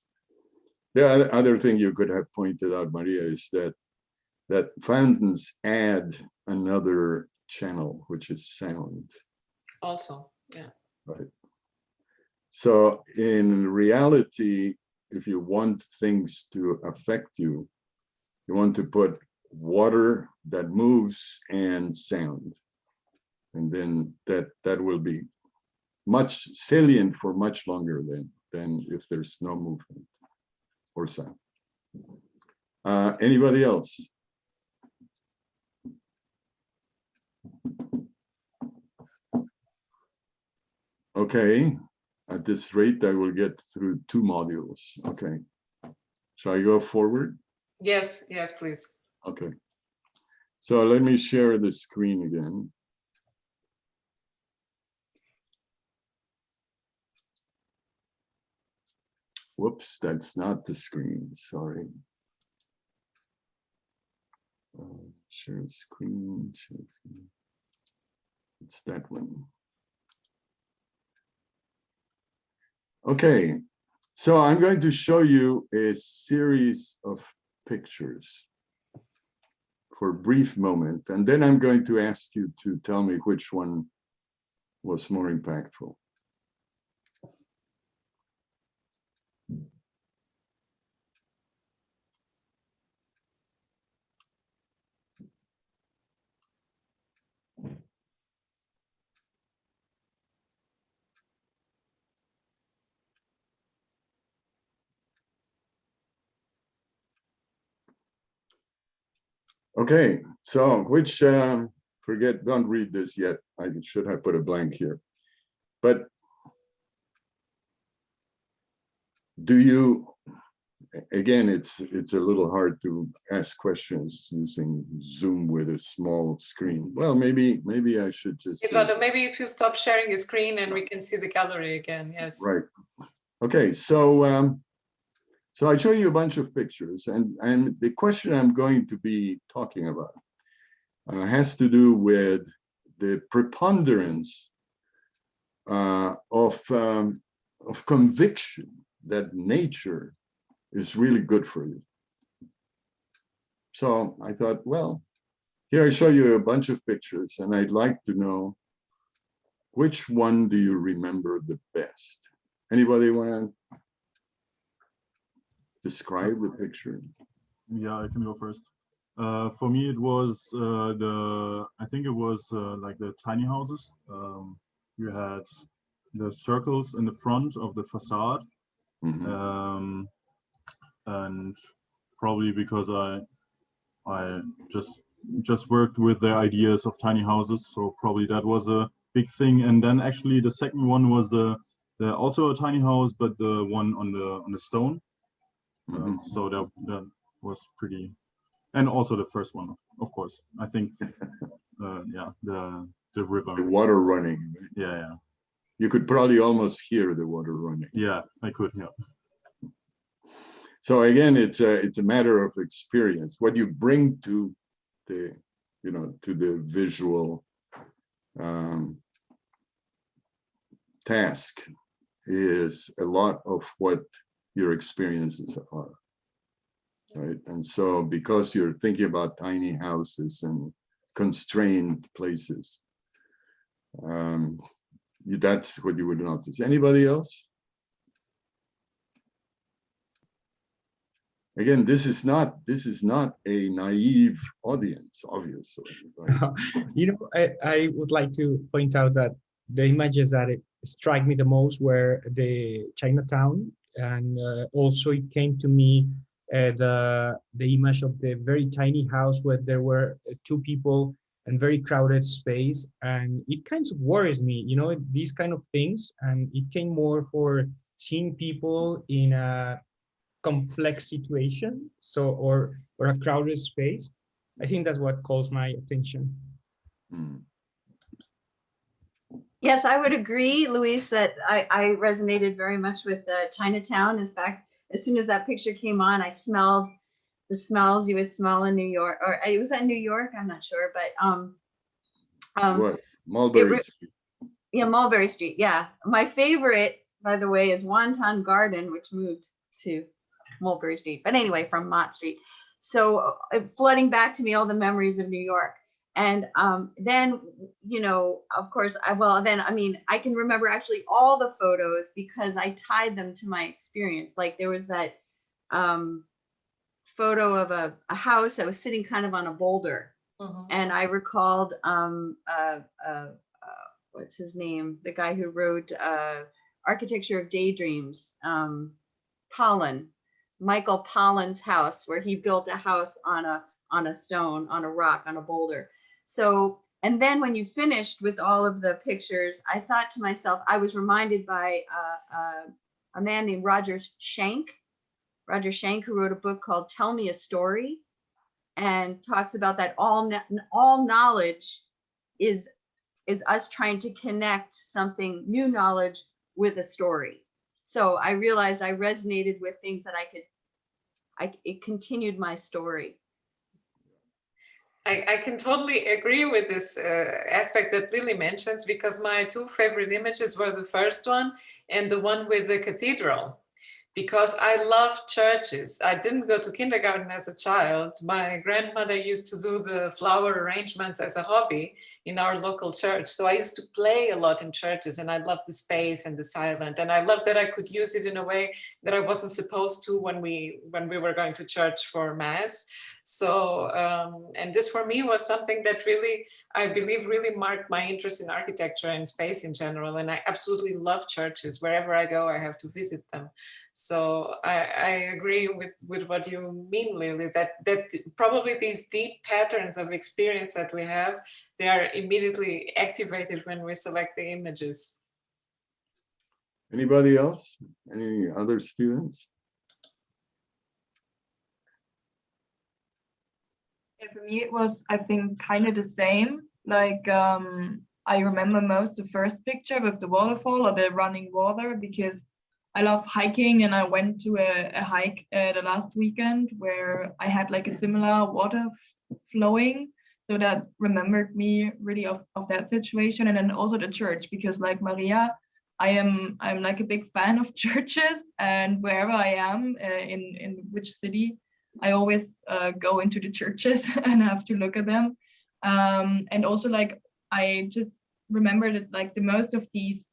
The other thing you could have pointed out, Maria, is that fountains add another channel, which is sound. Also, yeah. Right. So in reality, if you want things to affect you, you want to put water that moves and sound. And then that will be much salient for much longer than if there's no movement or sound. Anybody else? Okay, at this rate, I will get through 2 modules. Okay, shall I go forward? Yes, yes, please. Okay, so let me share the screen again. Whoops, that's not the screen, sorry. Share screen, share screen. It's that one. Okay, so I'm going to show you a series of pictures for a brief moment, and then I'm going to ask you to tell me which one was more impactful. Okay, so which, don't read this yet. I should have put a blank here. But do you, again, it's a little hard to ask questions using Zoom with a small screen. Well, maybe I should just. Eduardo, maybe if you stop sharing your screen and we can see the gallery again, yes. Right. Okay, so so I show you a bunch of pictures, and the question I'm going to be talking about has to do with the preponderance of conviction that nature is really good for you. So I thought, well, here I show you a bunch of pictures, and I'd like to know which one do you remember the best? Anybody want to describe the picture? Yeah, I can go first. For me, it was I think it was like the tiny houses. You had the circles in the front of the facade. Mm-hmm. And probably because I just worked with the ideas of tiny houses, so probably that was a big thing. And then actually the second one was the also a tiny house, but the one on the stone. Mm-hmm. So that was pretty, and also the first one, of course. I think yeah, the river. The water running. Yeah. You could probably almost hear the water running. Yeah, I could. Yeah. So again, it's a matter of experience. What you bring to the, to the visual task is a lot of what your experiences are, right? And so because you're thinking about tiny houses and constrained places, that's what you would notice. Anybody else? Again, this is not a naive audience, obviously. Right? I would like to point out that the images that strike me the most were the Chinatown, and also it came to me the image of the very tiny house where there were 2 people and very crowded space, and it kind of worries me, these kind of things, and it came more for seeing people in a complex situation, or a crowded space. I think that's what calls my attention. Yes, I would agree, Luis, that I resonated very much with Chinatown. In fact, as soon as that picture came on, I smelled the smells you would smell in New York, or was that New York? I'm not sure, but What? Mulberry Street. Yeah, Mulberry Street. Yeah, my favorite, by the way, is Wonton Garden, which moved to Mulberry Street. But anyway, from Mott Street. So flooding back to me all the memories of New York. And then, you know, of course, I can remember actually all the photos because I tied them to my experience. Like there was that photo of a house that was sitting kind of on a boulder. And I recalled, what's his name? The guy who wrote Architecture of Daydreams, Michael Pollan's house, where he built a house on a stone, on a rock, on a boulder. So, and then when you finished with all of the pictures, I thought to myself, I was reminded by a man named Roger Schenck, who wrote a book called Tell Me a Story, and talks about that all knowledge is us trying to connect something, new knowledge, with a story. So I realized I resonated with things that it continued my story. I can totally agree with this aspect that Lily mentions, because my two favorite images were the first one and the one with the cathedral, because I love churches. I didn't go to kindergarten as a child. My grandmother used to do the flower arrangements as a hobby in our local church. So I used to play a lot in churches, and I loved the space and the silent. And I loved that I could use it in a way that I wasn't supposed to when we were going to church for Mass. So, and this for me was something that really, I believe, really marked my interest in architecture and space in general. And I absolutely love churches. Wherever I go, I have to visit them. So I agree with what you mean, Lily, that probably these deep patterns of experience that we have, they are immediately activated when we select the images. Anybody else? Any other students? Yeah, for me, it was, I think, kind of the same. Like, I remember most the first picture with the waterfall or the running water, because I love hiking, and I went to a hike the last weekend where I had like a similar water flowing. So that remembered me really of that situation. And then also the church, because like Maria, I'm like a big fan of churches, and wherever I am in which city, I always go into the churches and have to look at them. And also like, I just remember that like the most of these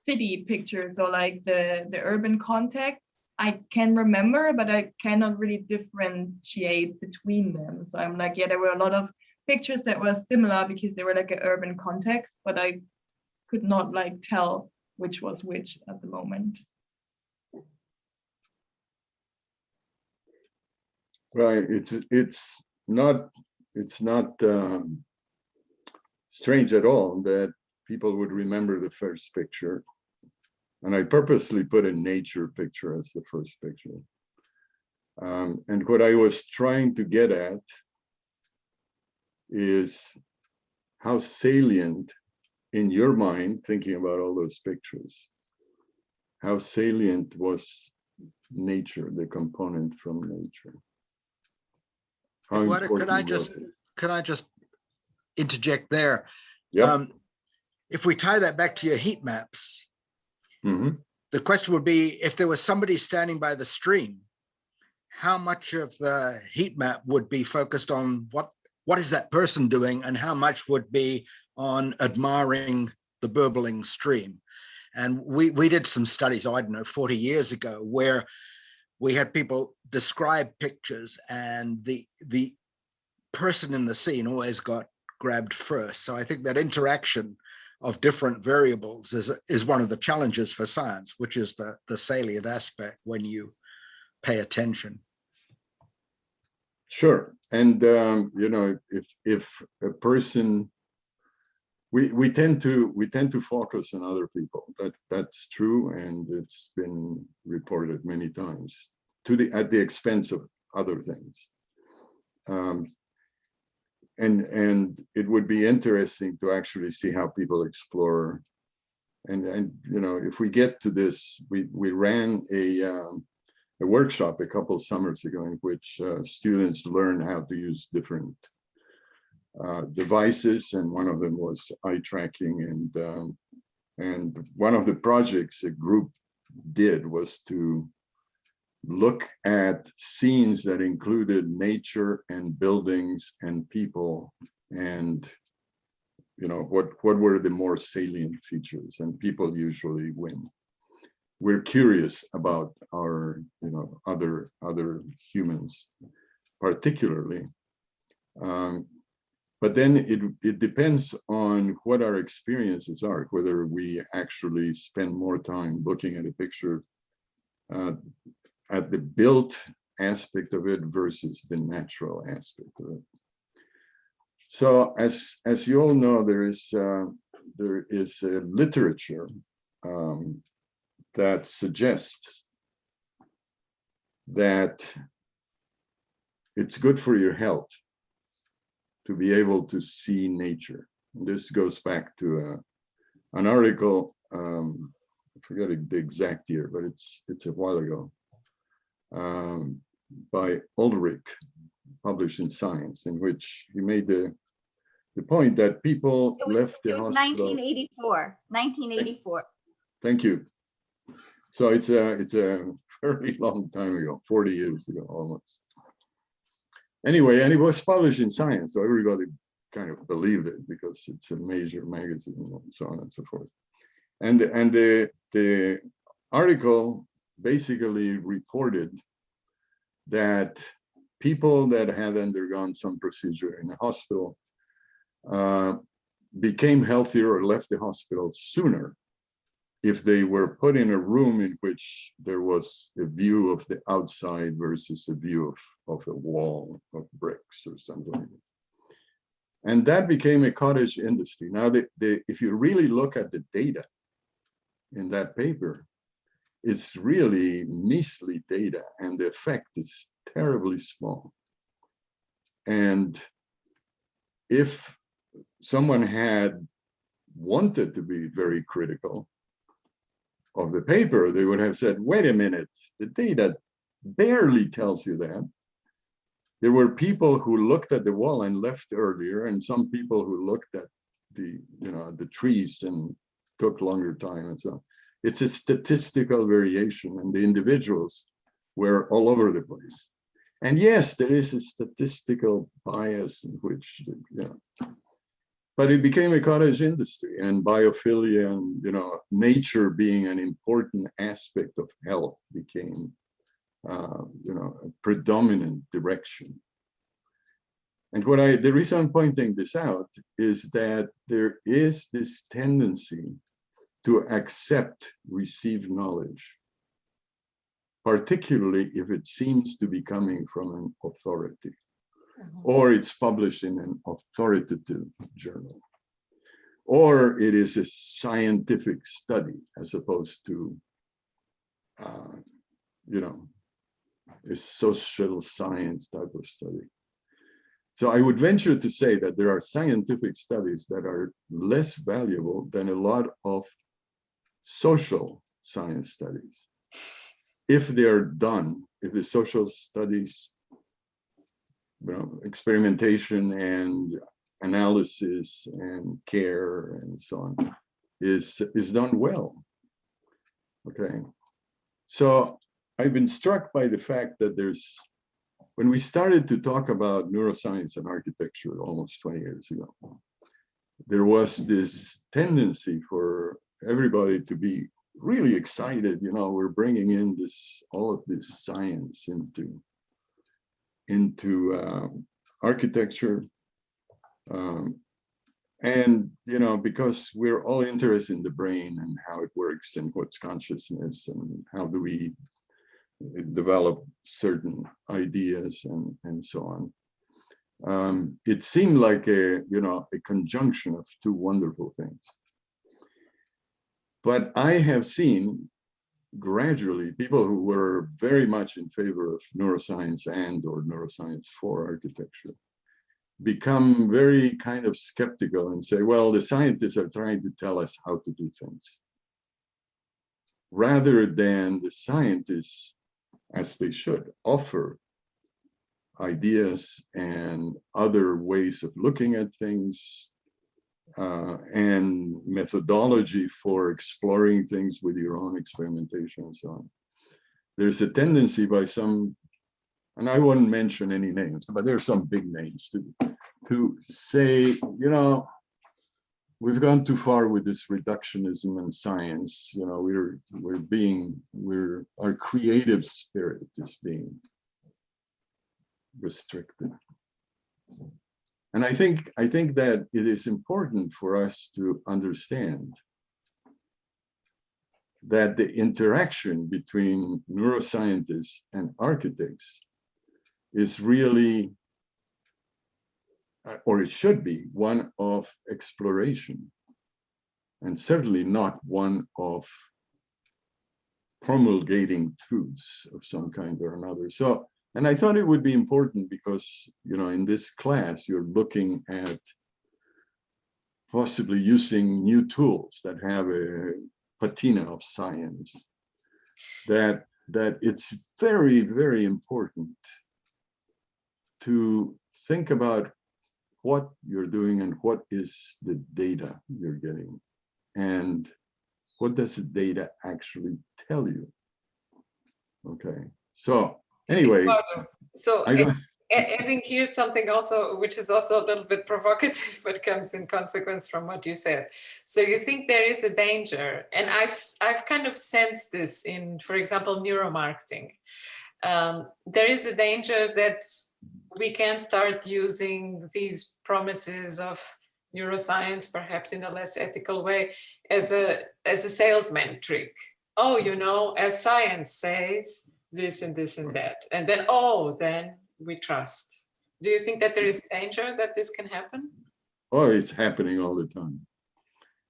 city pictures, or like the urban context, I can remember, but I cannot really differentiate between them. So I'm like, yeah, there were a lot of pictures that were similar because they were like an urban context, but I could not like tell which was which at the moment. Right. It's not strange at all that people would remember the first picture. And I purposely put a nature picture as the first picture. And what I was trying to get at is how salient in your mind, thinking about all those pictures, how salient was nature, the component from nature. How Eduardo, important could I just interject there? Yeah. If we tie that back to your heat maps, Mm-hmm. the question would be, if there was somebody standing by the stream, how much of the heat map would be focused on what is that person doing, and how much would be on admiring the burbling stream? And we did some studies, I don't know, 40 years ago, where we had people describe pictures, and the person in the scene always got grabbed first. So I think that interaction of different variables is one of the challenges for science, which is the salient aspect when you pay attention. Sure. And you know, if a person, we tend to focus on other people. That's true, and it's been reported many times at the expense of other things. And it would be interesting to actually see how people explore. And you know, if we get to this, we ran a workshop a couple of summers ago in which students learn how to use different devices, and one of them was eye tracking. And one of the projects a group did was to look at scenes that included nature and buildings and people and what were the more salient features, and people usually win. We're curious about our other humans particularly, but then it depends on what our experiences are, whether we actually spend more time looking at a picture at the built aspect of it versus the natural aspect of it. So as you all know, there is a literature that suggests that it's good for your health to be able to see nature. And this goes back to an article, I forget the exact year, but it's a while ago, by Ulrich, published in Science, in which he made the point that people left the hospital. 1984. 1984. Thank you. So it's a very long time ago, 40 years ago almost. Anyway, and it was published in Science, so everybody kind of believed it because it's a major magazine and so on and so forth. And the article basically reported that people that had undergone some procedure in a hospital became healthier or left the hospital sooner if they were put in a room in which there was a view of the outside versus a view of a wall of bricks or something like that. And that became a cottage industry. Now, if you really look at the data in that paper, it's really measly data, and the effect is terribly small. And if someone had wanted to be very critical of the paper, they would have said, wait a minute, the data barely tells you that. There were people who looked at the wall and left earlier, and some people who looked at the trees and took longer time and so on. It's a statistical variation, and the individuals were all over the place. And yes, there is a statistical bias in which, but it became a cottage industry, and biophilia and nature being an important aspect of health became a predominant direction. And the reason I'm pointing this out is that there is this tendency to accept received knowledge, particularly if it seems to be coming from an authority, or it's published in an authoritative journal, or it is a scientific study as opposed to, a social science type of study. So I would venture to say that there are scientific studies that are less valuable than a lot of social science studies, if they're done, if the social studies, experimentation and analysis and care and so on is done well. Okay, so I've been struck by the fact that when we started to talk about neuroscience and architecture almost 20 years ago, there was this tendency for everybody to be really excited. We're bringing in all of this science into architecture, and because we're all interested in the brain and how it works and what's consciousness and how do we develop certain ideas and so on. It seemed like a conjunction of two wonderful things. But I have seen gradually people who were very much in favor of neuroscience or neuroscience for architecture become very kind of skeptical and say, well, the scientists are trying to tell us how to do things, rather than the scientists, as they should, offer ideas and other ways of looking at things, and methodology for exploring things with your own experimentation and so on. There's a tendency by some and I wouldn't mention any names, but there's some big names to say, you know, we've gone too far with this reductionism in science. You know, our creative spirit is being restricted. And I think that it is important for us to understand that the interaction between neuroscientists and architects is really, or it should be, one of exploration, and certainly not one of promulgating truths of some kind or another. So, and I thought it would be important because, you know, in this class, you're looking at possibly using new tools that have a patina of science, that it's very, very important to think about what you're doing and what is the data you're getting, and what does the data actually tell you. Okay, so anyway, so adding here something also, which is also a little bit provocative, but comes in consequence from what you said. So you think there is a danger, and I've kind of sensed this in, for example, neuromarketing. There is a danger that we can start using these promises of neuroscience, perhaps in a less ethical way, as a salesman trick. Oh, you know, as science says this and this and that, and then then we trust. Do you think that there is danger that this can happen? Oh, it's happening all the time.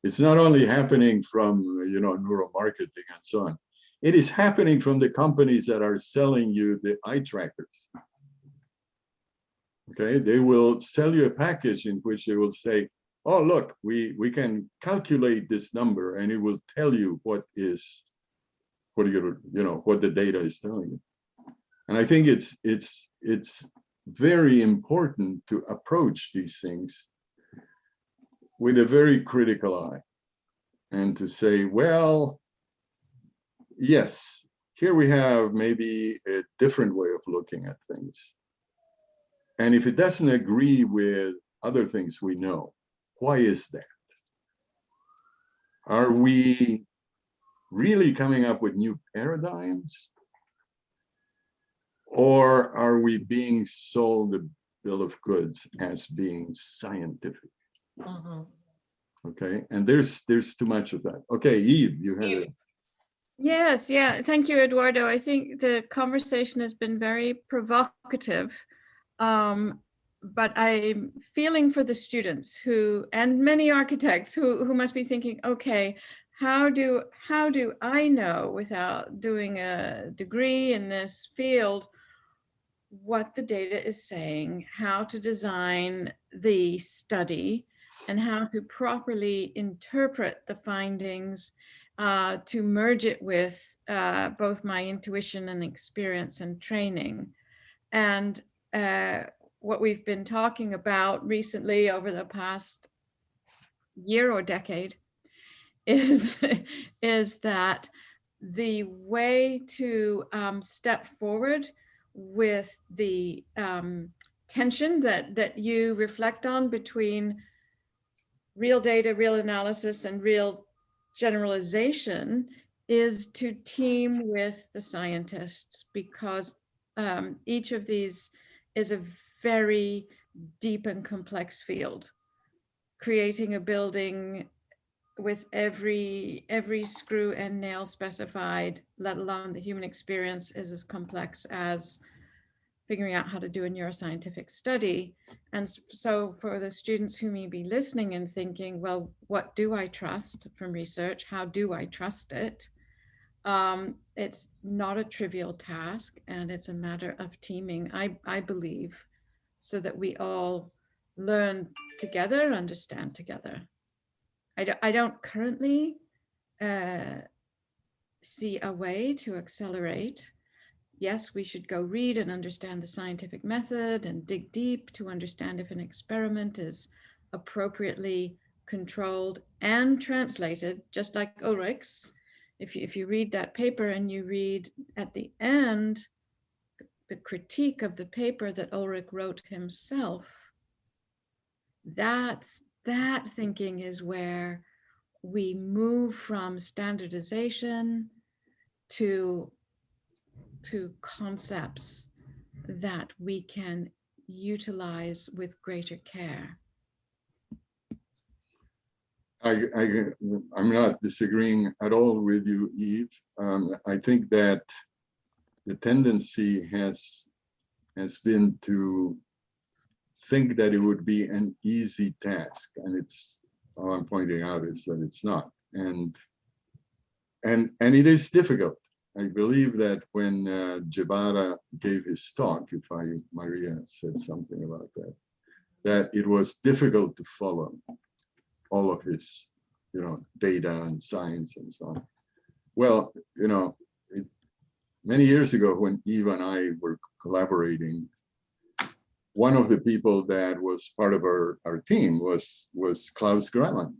It's not only happening from, you know, neuromarketing and so on. It is happening from the companies that are selling you the eye trackers. Okay, they will sell you a package in which they will say, oh, look, we can calculate this number, and it will tell you what the data is telling you. And I think it's very important to approach these things with a very critical eye, and to say, well, yes, here we have maybe a different way of looking at things. And if it doesn't agree with other things we know, why is that? Are we really coming up with new paradigms? Or are we being sold a bill of goods as being scientific? Mm-hmm. Okay, and there's too much of that. Okay, Eve, you have it. Yes, yeah. Thank you, Eduardo. I think the conversation has been very provocative. But I'm feeling for the students and many architects who must be thinking, okay, how do I know, without doing a degree in this field, what the data is saying, how to design the study, and how to properly interpret the findings, to merge it with both my intuition and experience and training. And what we've been talking about recently over the past year or decade is that the way to step forward with the tension that you reflect on between real data, real analysis, and real generalization is to team with the scientists, because each of these is a very deep and complex field. Creating a building with every screw and nail specified, let alone the human experience, is as complex as figuring out how to do a neuroscientific study. And so for the students who may be listening and thinking, well, what do I trust from research? How do I trust it? It's not a trivial task, and it's a matter of teaming, I believe, so that we all learn together, understand together. I don't currently see a way to accelerate. Yes, we should go read and understand the scientific method and dig deep to understand if an experiment is appropriately controlled and translated, just like Ulrich's. If you read that paper and you read at the end, the critique of the paper that Ulrich wrote himself, that thinking is where we move from standardization to concepts that we can utilize with greater care. I'm not disagreeing at all with you, Eve. I think that the tendency has been to think that it would be an easy task, and it's all I'm pointing out is that it's not, and it is difficult. I believe that when Jebara gave his talk, Maria said something about that it was difficult to follow all of his, data and science and so on. Well, many years ago when Eve and I were collaborating, one of the people that was part of our team was Klaus Grahmann.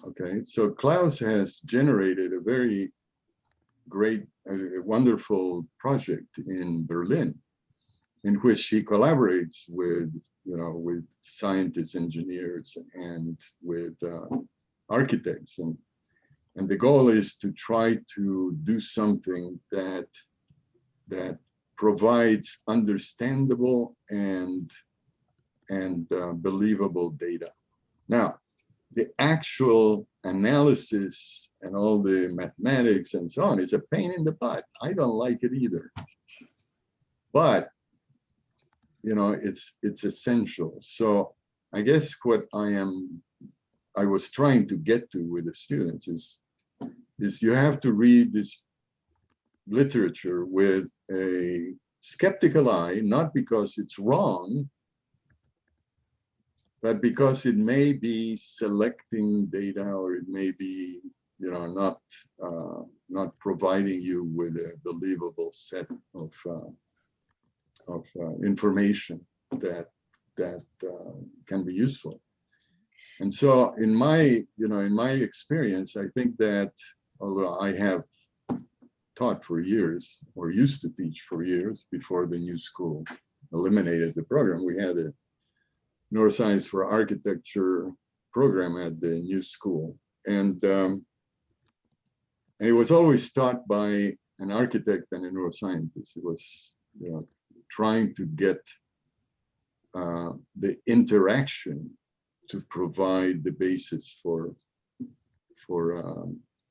Okay, so Klaus has generated a very great, wonderful project in Berlin, in which he collaborates with scientists, engineers, and with architects, and the goal is to try to do something that provides understandable and believable data. Now, the actual analysis and all the mathematics and so on is a pain in the butt. I don't like it either, but it's essential. So I guess what I was trying to get to with the students is you have to read this literature with a skeptical eye, not because it's wrong, but because it may be selecting data, or it may be, not providing you with a believable set of information that can be useful. And so, in my experience, I think that although I have taught for years, or used to teach for years before the new school eliminated the program, we had a Neuroscience for Architecture program at the new school, and it was always taught by an architect and a neuroscientist. It was trying to get the interaction to provide the basis for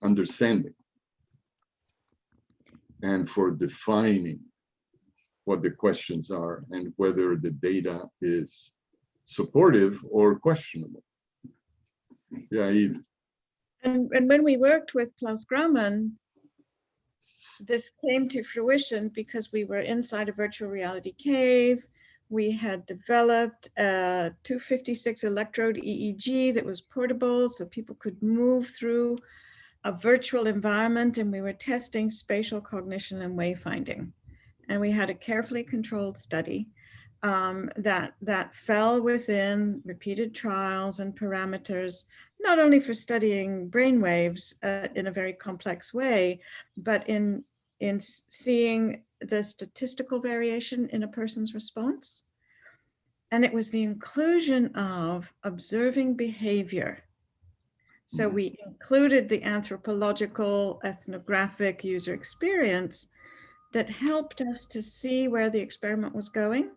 understanding and for defining what the questions are and whether the data is supportive or questionable. Yeah, Eve. And when we worked with Klaus Grahmann, this came to fruition because we were inside a virtual reality cave. We had developed a 256 electrode EEG that was portable, so people could move through a virtual environment, and we were testing spatial cognition and wayfinding. And we had a carefully controlled study that fell within repeated trials and parameters, not only for studying brainwaves in a very complex way, but in seeing the statistical variation in a person's response. And it was the inclusion of observing behavior. So we included the anthropological, ethnographic user experience that helped us to see where the experiment was going,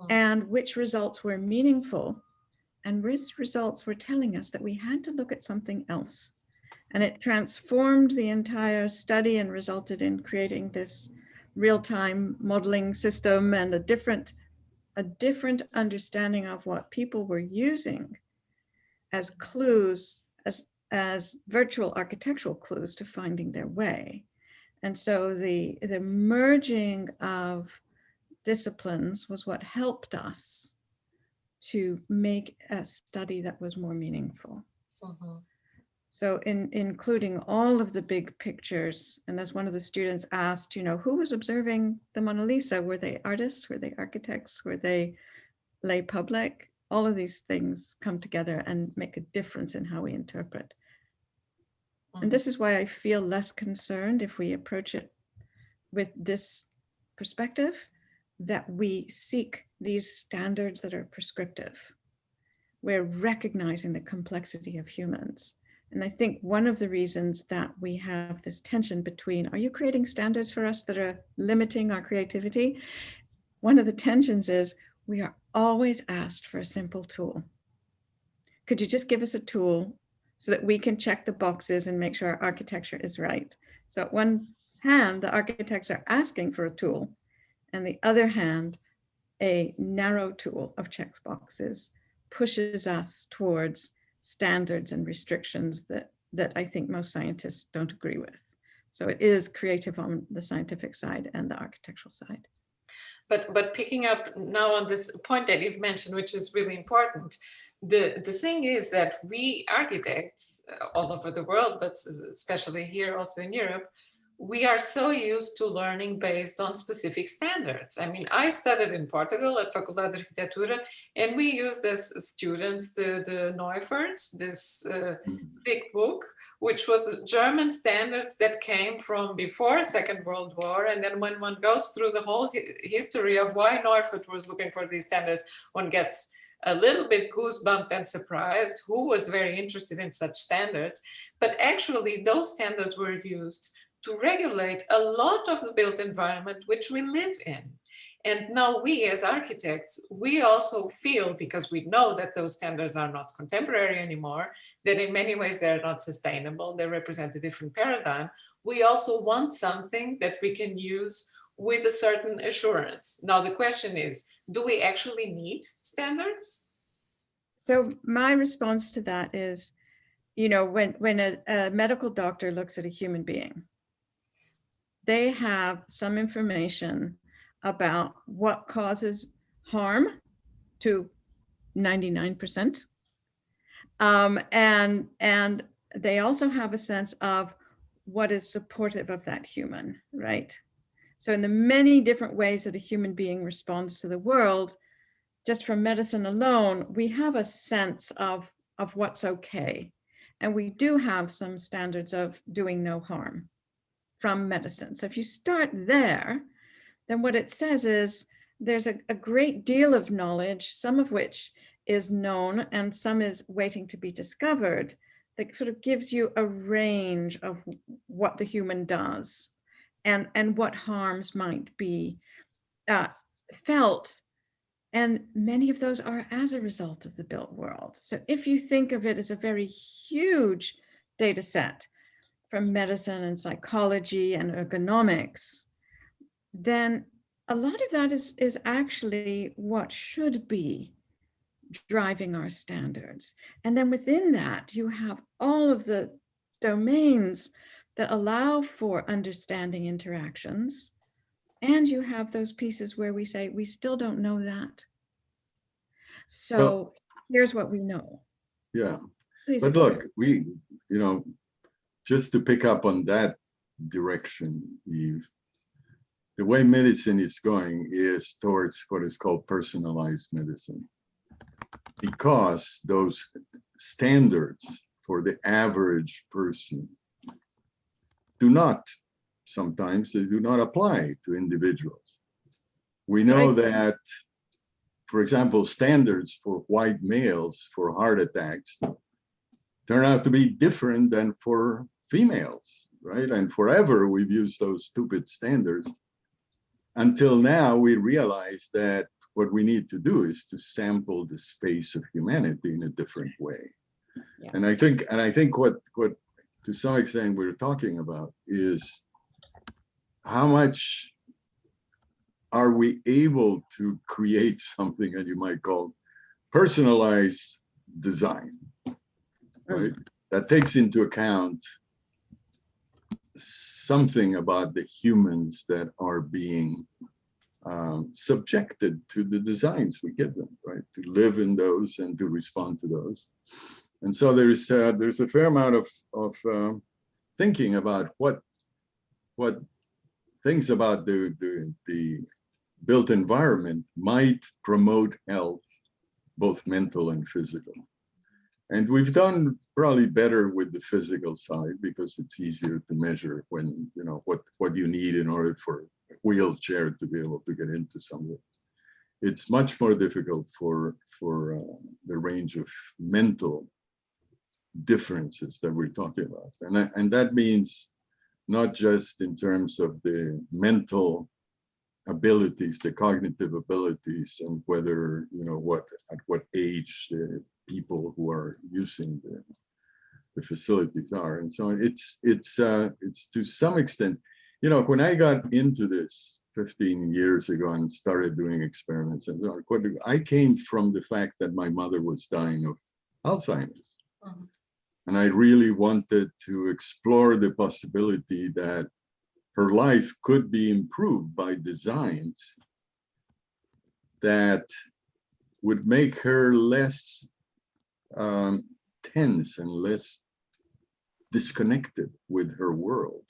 and which results were meaningful, and which results were telling us that we had to look at something else. And it transformed the entire study and resulted in creating this real-time modeling system and a different understanding of what people were using as clues, as virtual architectural clues to finding their way. And so the merging of disciplines was what helped us to make a study that was more meaningful. So including all of the big pictures, and as one of the students asked, who was observing the Mona Lisa? Were they artists? Were they architects? Were they lay public? All of these things come together and make a difference in how we interpret. And this is why I feel less concerned if we approach it with this perspective that we seek these standards that are prescriptive. We're recognizing the complexity of humans. And I think one of the reasons that we have this tension between, are you creating standards for us that are limiting our creativity? One of the tensions is we are always asked for a simple tool. Could you just give us a tool so that we can check the boxes and make sure our architecture is right? So at one hand, the architects are asking for a tool, and the other hand, a narrow tool of checks boxes pushes us towards standards and restrictions that I think most scientists don't agree with. So it is creative on the scientific side and the architectural side. But picking up now on this point that you've mentioned, which is really important, the thing is that we architects all over the world, but especially here also in Europe, we are so used to learning based on specific standards. I mean, I studied in Portugal at Faculdade de Arquitetura, and we used as students the Neuferts, this big book, which was German standards that came from before Second World War. And then when one goes through the whole history of why Neufert was looking for these standards, one gets a little bit goosebumped and surprised who was very interested in such standards. But actually, those standards were used to regulate a lot of the built environment which we live in. And now we as architects, we also feel, because we know that those standards are not contemporary anymore, that in many ways they're not sustainable, they represent a different paradigm. We also want something that we can use with a certain assurance. Now the question is, do we actually need standards? So my response to that is, you know, when a medical doctor looks at a human being, they have some information about what causes harm to 99%. And they also have a sense of what is supportive of that human, right? So in the many different ways that a human being responds to the world, just from medicine alone, we have a sense of what's okay. And we do have some standards of doing no harm from medicine. So if you start there, then what it says is there's a great deal of knowledge, some of which is known and some is waiting to be discovered, that sort of gives you a range of what the human does and what harms might be felt. And many of those are as a result of the built world. So if you think of it as a very huge data set from medicine and psychology and ergonomics, then a lot of that is actually what should be driving our standards. And then within that, you have all of the domains that allow for understanding interactions. And you have those pieces where we say, we still don't know that. So well, here's what we know. Yeah. Please, but look, we, you know, just to pick up on that direction, Eve, the way medicine is going is towards what is called personalized medicine. Because those standards for the average person sometimes they do not apply to individuals. We know that, for example, standards for white males for heart attacks turn out to be different than for females, right? And forever we've used those stupid standards until now we realize that what we need to do is to sample the space of humanity in a different way. Yeah. And I think what to some extent we're talking about is how much are we able to create something that you might call personalized design, right? That takes into account something about the humans that are being subjected to the designs we give them, right? To live in those and to respond to those. And so there's a fair amount of thinking about what things about the built environment might promote health, both mental and physical. And we've done probably better with the physical side because it's easier to measure when, you know, what you need in order for wheelchair to be able to get into somewhere. It's much more difficult for the range of mental differences that we're talking about. And that means not just in terms of the mental abilities, the cognitive abilities, and whether, at what age the people who are using the facilities are, and so on. It's to some extent, when I got into this 15 years ago and started doing experiments, and I came from the fact that my mother was dying of Alzheimer's. Mm-hmm. And I really wanted to explore the possibility that her life could be improved by designs that would make her less tense and less disconnected with her world.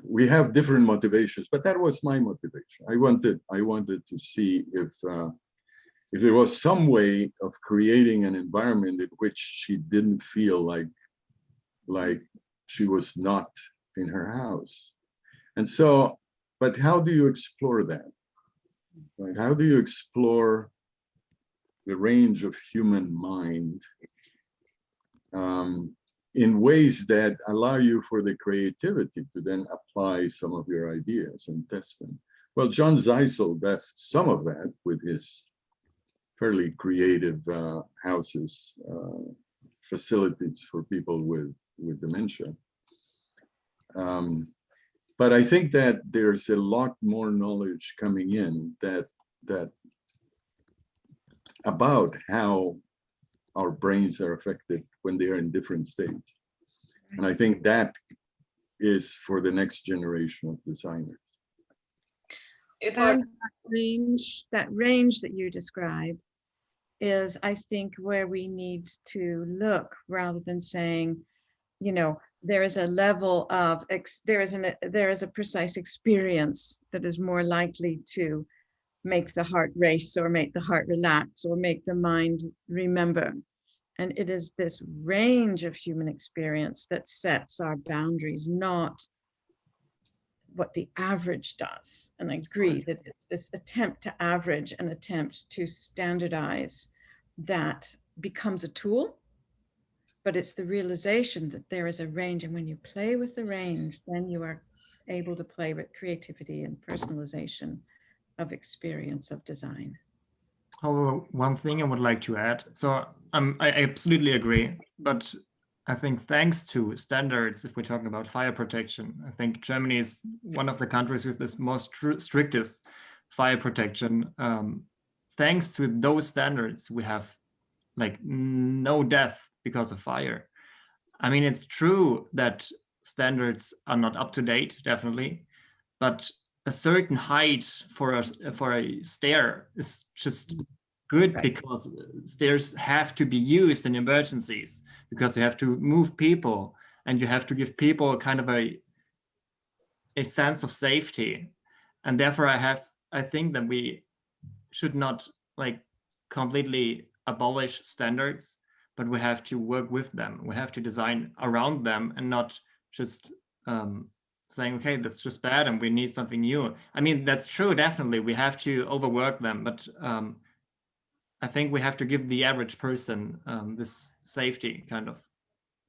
We have different motivations, but that was my motivation. I wanted to see if there was some way of creating an environment in which she didn't feel like she was not in her house. And so, but how do you explore that? Right? How do you explore the range of human mind in ways that allow you for the creativity to then apply some of your ideas and test them? Well, John Zeisel does some of that with his fairly creative houses, facilities for people with dementia. But I think that there's a lot more knowledge coming in that about how our brains are affected when they are in different states. And I think that is for the next generation of designers. And that range that you describe is, I think, where we need to look, rather than saying, there is a level of, there is a precise experience that is more likely to make the heart race or make the heart relax or make the mind remember. And it is this range of human experience that sets our boundaries, not what the average does. And I agree that it's this attempt to average, an attempt to standardize, that becomes a tool, but it's the realization that there is a range. And when you play with the range, then you are able to play with creativity and personalization of experience of design. However, one thing I would like to add, so I absolutely agree, but I think thanks to standards, if we're talking about fire protection, I think Germany is one of the countries with this most strictest fire protection. Thanks to those standards, we have no death because of fire. I mean, it's true that standards are not up to date, definitely, but a certain height for a stair is just good, right? Because stairs have to be used in emergencies, because you have to move people and you have to give people kind of a sense of safety. And therefore I think that we should not completely abolish standards, but we have to work with them. We have to design around them and not just saying, okay, that's just bad and we need something new. I mean, that's true, definitely. We have to overwork them, but I think we have to give the average person this safety kind of.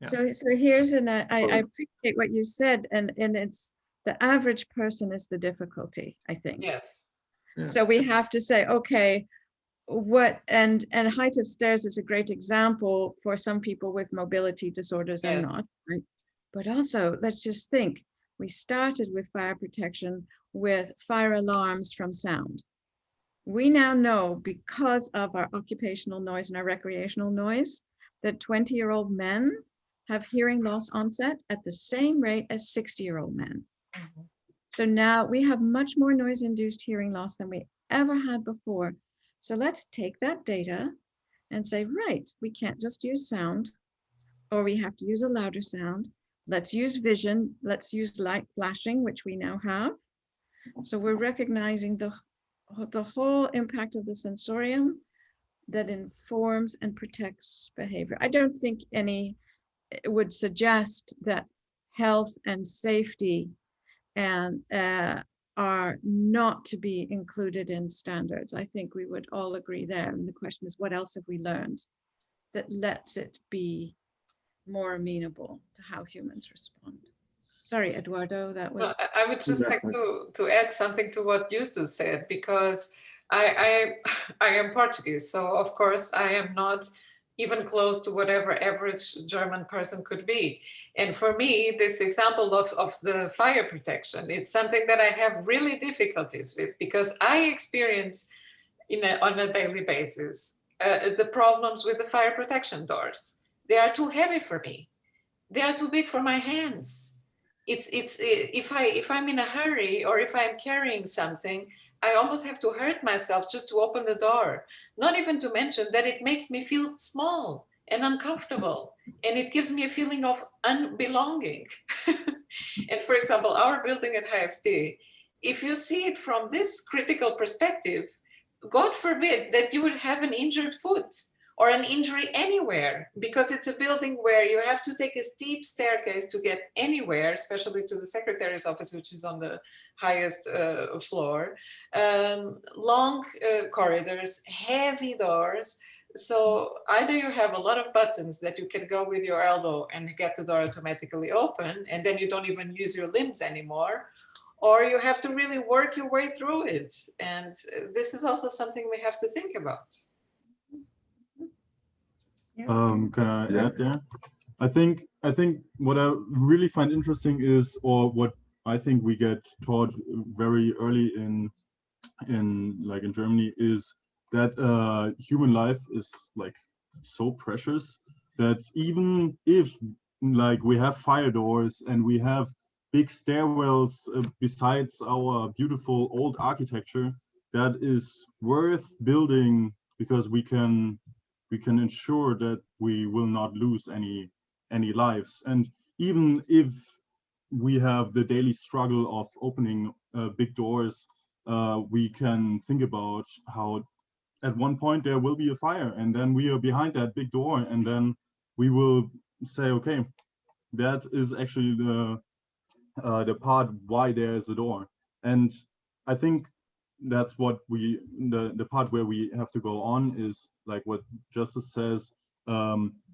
Yeah. So here's I appreciate what you said, and it's the average person is the difficulty, I think. Yes. Yeah. So we have to say, okay, and height of stairs is a great example for some people with mobility disorders. Yes. And not, right? But also, let's just think, we started with fire protection with fire alarms from sound. We now know, because of our occupational noise and our recreational noise, that 20-year-old men have hearing loss onset at the same rate as 60-year-old men. Mm-hmm. So now we have much more noise-induced hearing loss than we ever had before. So let's take that data and say, right, we can't just use sound, or we have to use a louder sound. Let's use vision. Let's use light flashing, which we now have. So we're recognizing the whole impact of the sensorium that informs and protects behavior. I don't think any would suggest that health and safety and are not to be included in standards. I think we would all agree there. And the question is, what else have we learned that lets it be more amenable to how humans respond? Sorry, Eduardo, that was... I would just like to add something to what Justus said, because I am Portuguese, so of course I am not even close to whatever average German person could be. And for me, this example of the fire protection, it's something that I have really difficulties with, because I experience on a daily basis the problems with the fire protection doors. They are too heavy for me. They are too big for my hands. If I'm in a hurry, or if I'm carrying something, I almost have to hurt myself just to open the door. Not even to mention that it makes me feel small and uncomfortable, and it gives me a feeling of unbelonging. And for example, our building at HFT, if you see it from this critical perspective, God forbid that you would have an injured foot or an injury anywhere, because it's a building where you have to take a steep staircase to get anywhere, especially to the secretary's office, which is on the highest floor. Long corridors, heavy doors. So either you have a lot of buttons that you can go with your elbow and get the door automatically open, and then you don't even use your limbs anymore, or you have to really work your way through it. And this is also something we have to think about. Can I add there? I think what I really find interesting is, or what I think we get taught very early in Germany, is that human life is like so precious that even if like we have fire doors and we have big stairwells besides our beautiful old architecture, that is worth building, because we can ensure that we will not lose any lives. And even if we have the daily struggle of opening big doors, we can think about how at one point there will be a fire, and then we are behind that big door, and then we will say, okay, that is actually the part why there is a door. And I think that's what the part where we have to go on is like what Justice says.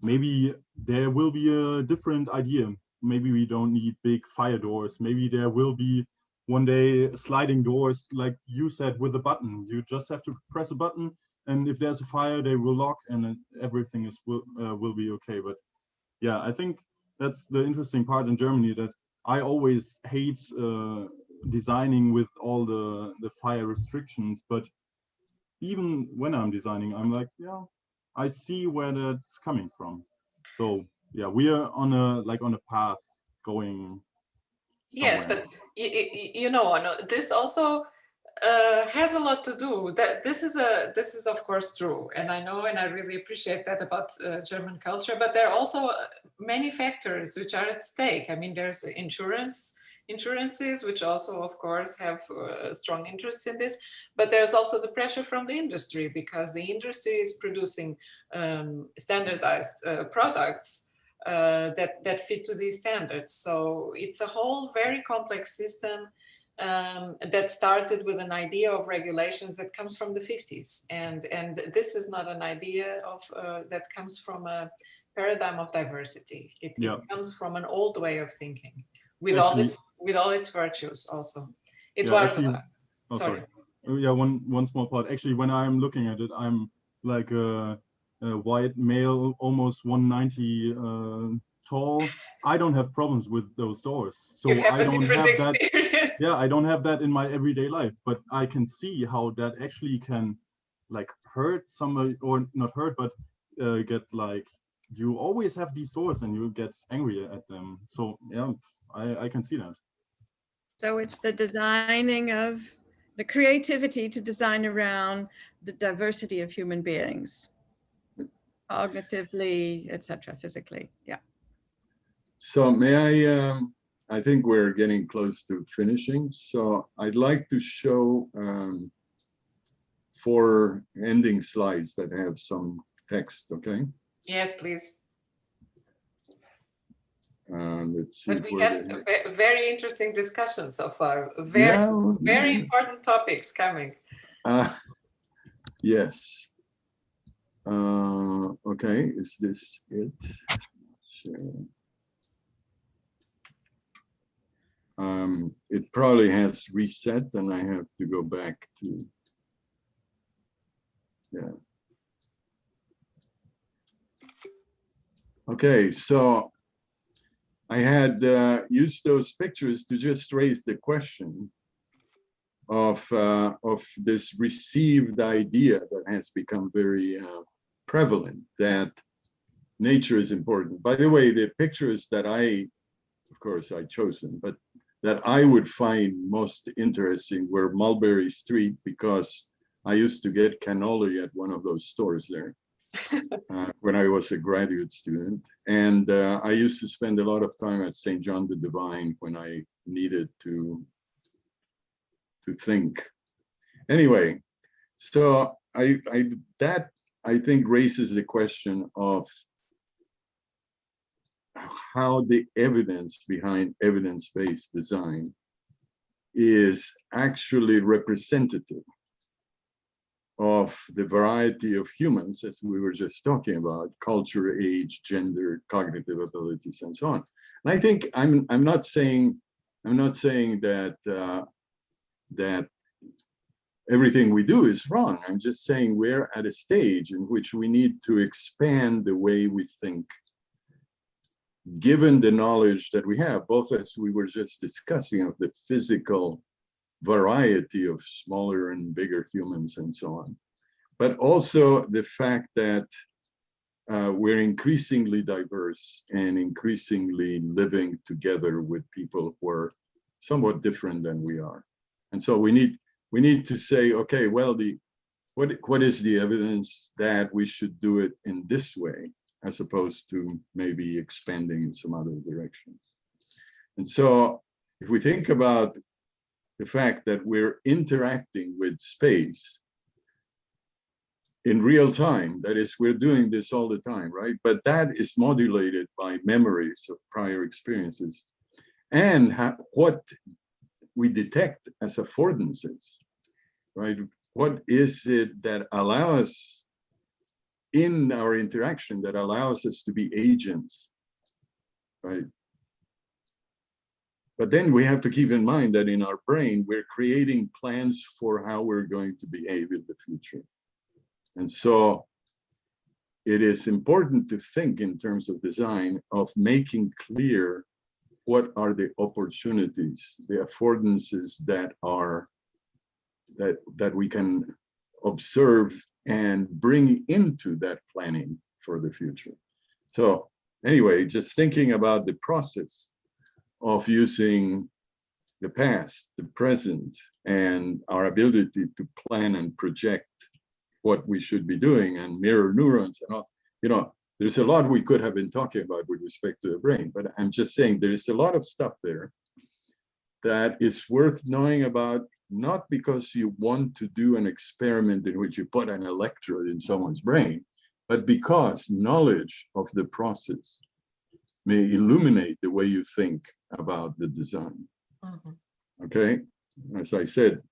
Maybe there will be a different idea. Maybe we don't need big fire doors. Maybe there will be one day sliding doors, like you said, with a button. You just have to press a button, and if there's a fire, they will lock, and everything will be okay. But yeah, I think that's the interesting part in Germany, that I always hate designing with all the fire restrictions, but even when I'm designing, I'm like, yeah, I see where that's coming from. So yeah, we are on a path going somewhere. Yes, but this also has a lot to do. That this is of course true, and I know, and I really appreciate that about German culture. But there are also many factors which are at stake. I mean, there's insurances, which also, of course, have strong interests in this. But there's also the pressure from the industry, because the industry is producing standardized products that fit to these standards. So it's a whole very complex system that started with an idea of regulations that comes from the 50s. And this is not an idea of that comes from a paradigm of diversity. It comes from an old way of thinking, with all its virtues also. Eduardo, sorry. Yeah, one small part. Actually, when I'm looking at it, I'm like a white male, almost 190 tall. I don't have problems with those doors. So I don't have that. Yeah, I don't have that in my everyday life, but I can see how that actually can like hurt somebody, or not hurt, but get like, you always have these doors and you get angry at them. So yeah, I can see that. So it's the designing of the creativity to design around the diversity of human beings, cognitively, etc., physically. Yeah. So may I think we're getting close to finishing. So I'd like to show 4 ending slides that have some text, okay? Yes, please. Let's see. But we where had they- a very interesting discussion so far. Very, Yeah, very yeah. important topics coming. Yes. Okay, is this it? Sure. It probably has reset and I have to go back to, yeah. Okay, so I had used those pictures to just raise the question of this received idea that has become very prevalent, that nature is important. By the way, the pictures that of course I chosen, but that I would find most interesting were Mulberry Street, because I used to get cannoli at one of those stores there when I was a graduate student. And I used to spend a lot of time at St. John the Divine when I needed to think. Anyway, so that I think raises the question of how the evidence behind evidence-based design is actually representative of the variety of humans, as we were just talking about: culture, age, gender, cognitive abilities, and so on. And I think I'm not saying that that everything we do is wrong. I'm just saying we're at a stage in which we need to expand the way we think, given the knowledge that we have, both as we were just discussing of the physical variety of smaller and bigger humans and so on, but also the fact that we're increasingly diverse and increasingly living together with people who are somewhat different than we are. And so we need to say, okay, well, what is the evidence that we should do it in this way, as opposed to maybe expanding in some other directions. And so if we think about the fact that we're interacting with space in real time, that is, we're doing this all the time, right? But that is modulated by memories of prior experiences and what we detect as affordances, right? What is it that allows us in our interaction, that allows us to be agents, right? But then we have to keep in mind that in our brain, we're creating plans for how we're going to behave in the future. And so it is important to think in terms of design, of making clear what are the opportunities, the affordances that we can observe and bring into that planning for the future. So anyway, just thinking about the process of using the past, the present, and our ability to plan and project what we should be doing, and mirror neurons and all, there's a lot we could have been talking about with respect to the brain, but I'm just saying there is a lot of stuff there that is worth knowing about, not because you want to do an experiment in which you put an electrode in someone's brain, but because knowledge of the process may illuminate the way you think about the design. Okay, as I said,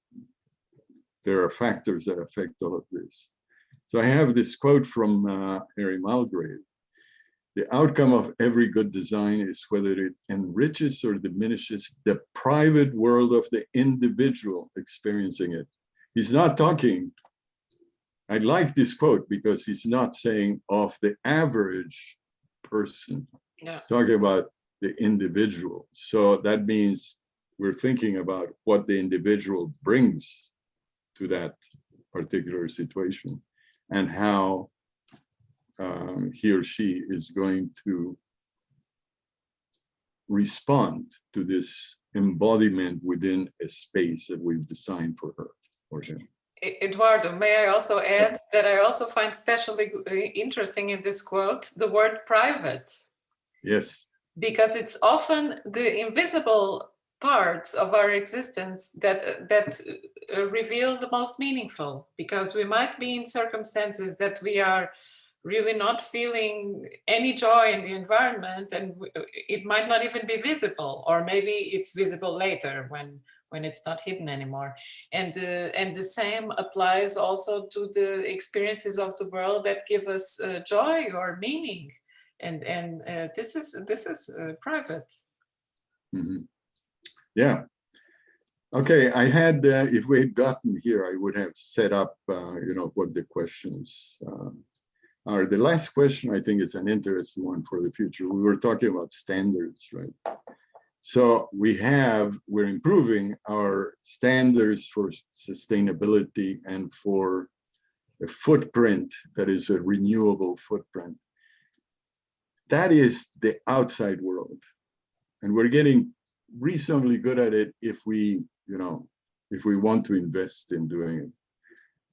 there are factors that affect all of this. So I have this quote from Harry Mulgrave: "The outcome of every good design is whether it enriches or diminishes the private world of the individual experiencing it." He's not talking, I like this quote because he's not saying of the average person. Yeah. He's talking about the individual. So that means we're thinking about what the individual brings to that particular situation and how he or she is going to respond to this embodiment within a space that we've designed for her or him. Eduardo, may I also add that I also find especially interesting in this quote the word private. Yes. Because it's often the invisible parts of our existence that reveal the most meaningful, because we might be in circumstances that we are really not feeling any joy in the environment, and it might not even be visible, or maybe it's visible later when it's not hidden anymore. And the same applies also to the experiences of the world that give us joy or meaning. And this is private. Mm-hmm. Yeah. Okay, I had, if we had gotten here, I would have set up, what the questions are. The last question, I think, is an interesting one for the future. We were talking about standards, right? So we're improving our standards for sustainability and for a footprint that is a renewable footprint. That is the outside world. And we're getting reasonably good at it if we want to invest in doing it.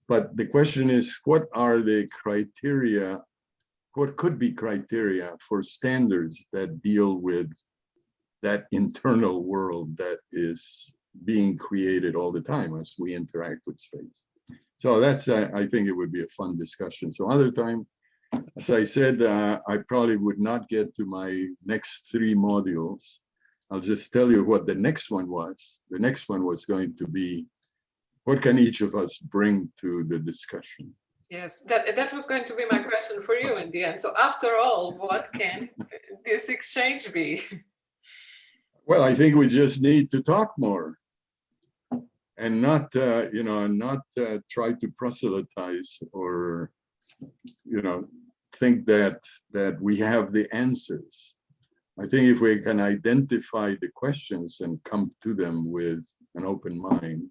But the question is, what are the criteria, what could be criteria for standards that deal with that internal world that is being created all the time as we interact with space? So that's, I think it would be a fun discussion. So other time, as I said, I probably would not get to my next 3 modules. I'll just tell you what the next one was. The next one was going to be, what can each of us bring to the discussion? Yes, that was going to be my question for you in the end. So after all, what can this exchange be? Well, I think we just need to talk more and not, try to proselytize or, think that we have the answers. I think if we can identify the questions and come to them with an open mind,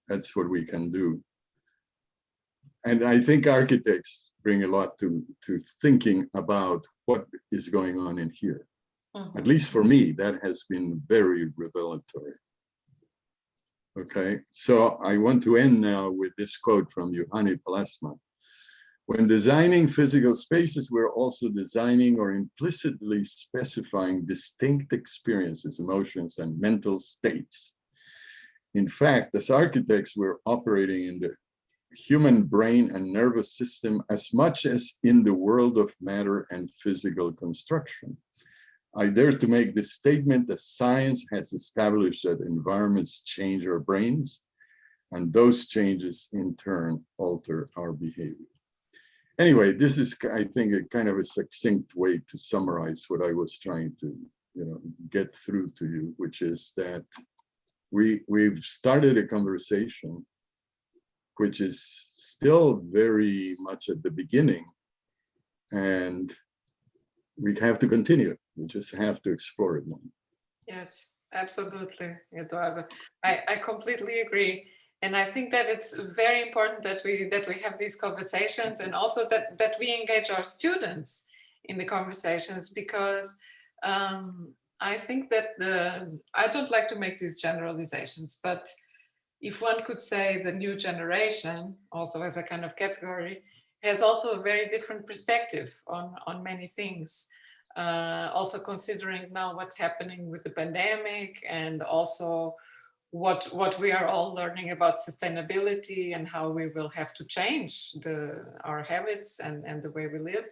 that's what we can do. And I think architects bring a lot to thinking about what is going on in here. Mm-hmm. At least for me, that has been very revelatory. Okay, so I want to end now with this quote from Juhani Palasma. When designing physical spaces, we're also designing or implicitly specifying distinct experiences, emotions, and mental states. In fact, as architects, we're operating in the human brain and nervous system as much as in the world of matter and physical construction. I dare to make this statement that science has established that environments change our brains, and those changes in turn alter our behavior. Anyway, this is, I think, a kind of a succinct way to summarize what I was trying to, get through to you, which is that we've started a conversation which is still very much at the beginning, and we have to continue it. We just have to explore it more. Yes, absolutely, Eduardo. I completely agree. And I think that it's very important that we have these conversations, and also that we engage our students in the conversations, because I think that I don't like to make these generalizations, but if one could say the new generation, also as a kind of category, has also a very different perspective on many things. Also considering now what's happening with the pandemic, and also what we are all learning about sustainability and how we will have to change our habits and the way we live.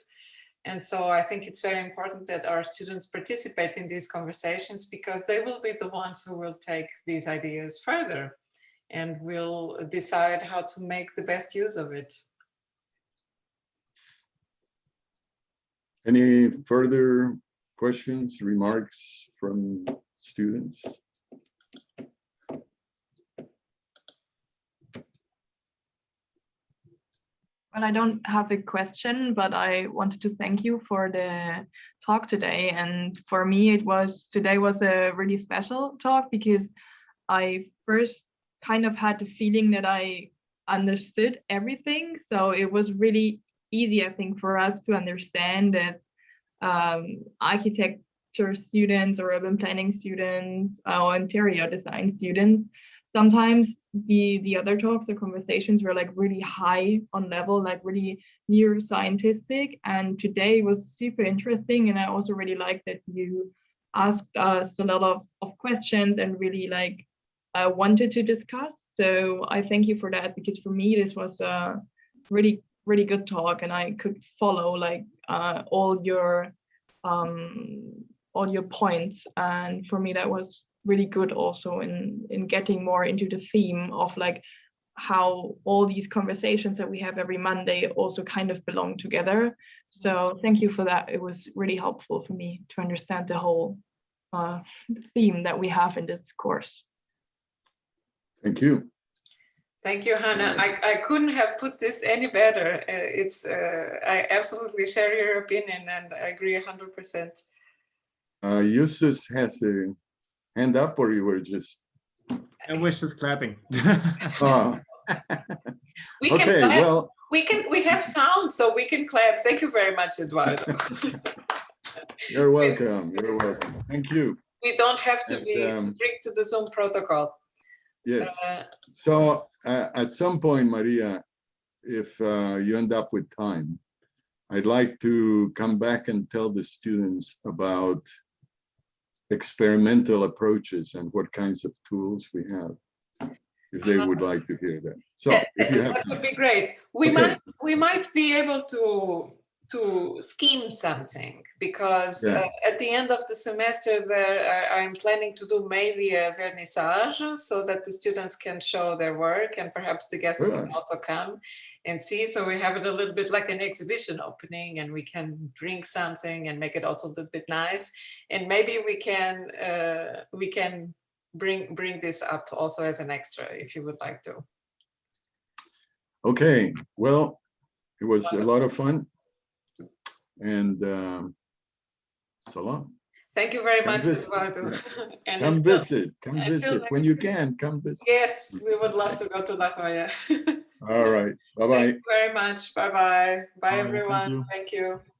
And so I think it's very important that our students participate in these conversations, because they will be the ones who will take these ideas further and will decide how to make the best use of it. Any further questions, remarks from students? Well, I don't have a question, but I wanted to thank you for the talk today. And for me, today was a really special talk, because I first kind of had the feeling that I understood everything. So it was really easy, I think, for us to understand that architecture students or urban planning students or interior design students, sometimes the other talks or conversations were like really high on level, like really neuroscientific. And today was super interesting. And I also really like that you asked us a lot of questions and really like wanted to discuss. So I thank you for that, because for me, this was a really really good talk, and I could follow like all your points. And for me, that was really good also in getting more into the theme of like how all these conversations that we have every Monday also kind of belong together. So thank you for that. It was really helpful for me to understand the whole theme that we have in this course. Thank you. Thank you, Hannah. I couldn't have put this any better. I absolutely share your opinion and I agree 100%. Justus has a hand up, or you were just... I was just clapping. We can Okay, clap. well, we have sound, so we can clap. Thank you very much, Eduardo. you're welcome. You're welcome. Thank you. We don't have to be And, strict to the Zoom protocol. yes. So at some point, Maria, if you end up with time, I'd like to come back and tell the students about experimental approaches and what kinds of tools we have, if they would like to hear that. So if you have that would be great. We might be able to scheme something, because at the end of the semester there I'm planning to do maybe a vernissage so that the students can show their work, and perhaps the guests can also come and see. So we have it a little bit like an exhibition opening, and we can drink something and make it also a little bit nice. And maybe we can bring this up also as an extra if you would like to. Okay, well, it was a lot of fun. And so long. Thank you very much, Eduardo. Yeah. Come visit when you can. Come visit. Yes, we would love to go to La Jolla. All right. Bye bye. Thank you very much. Bye bye. Bye, everyone. Thank you. Thank you.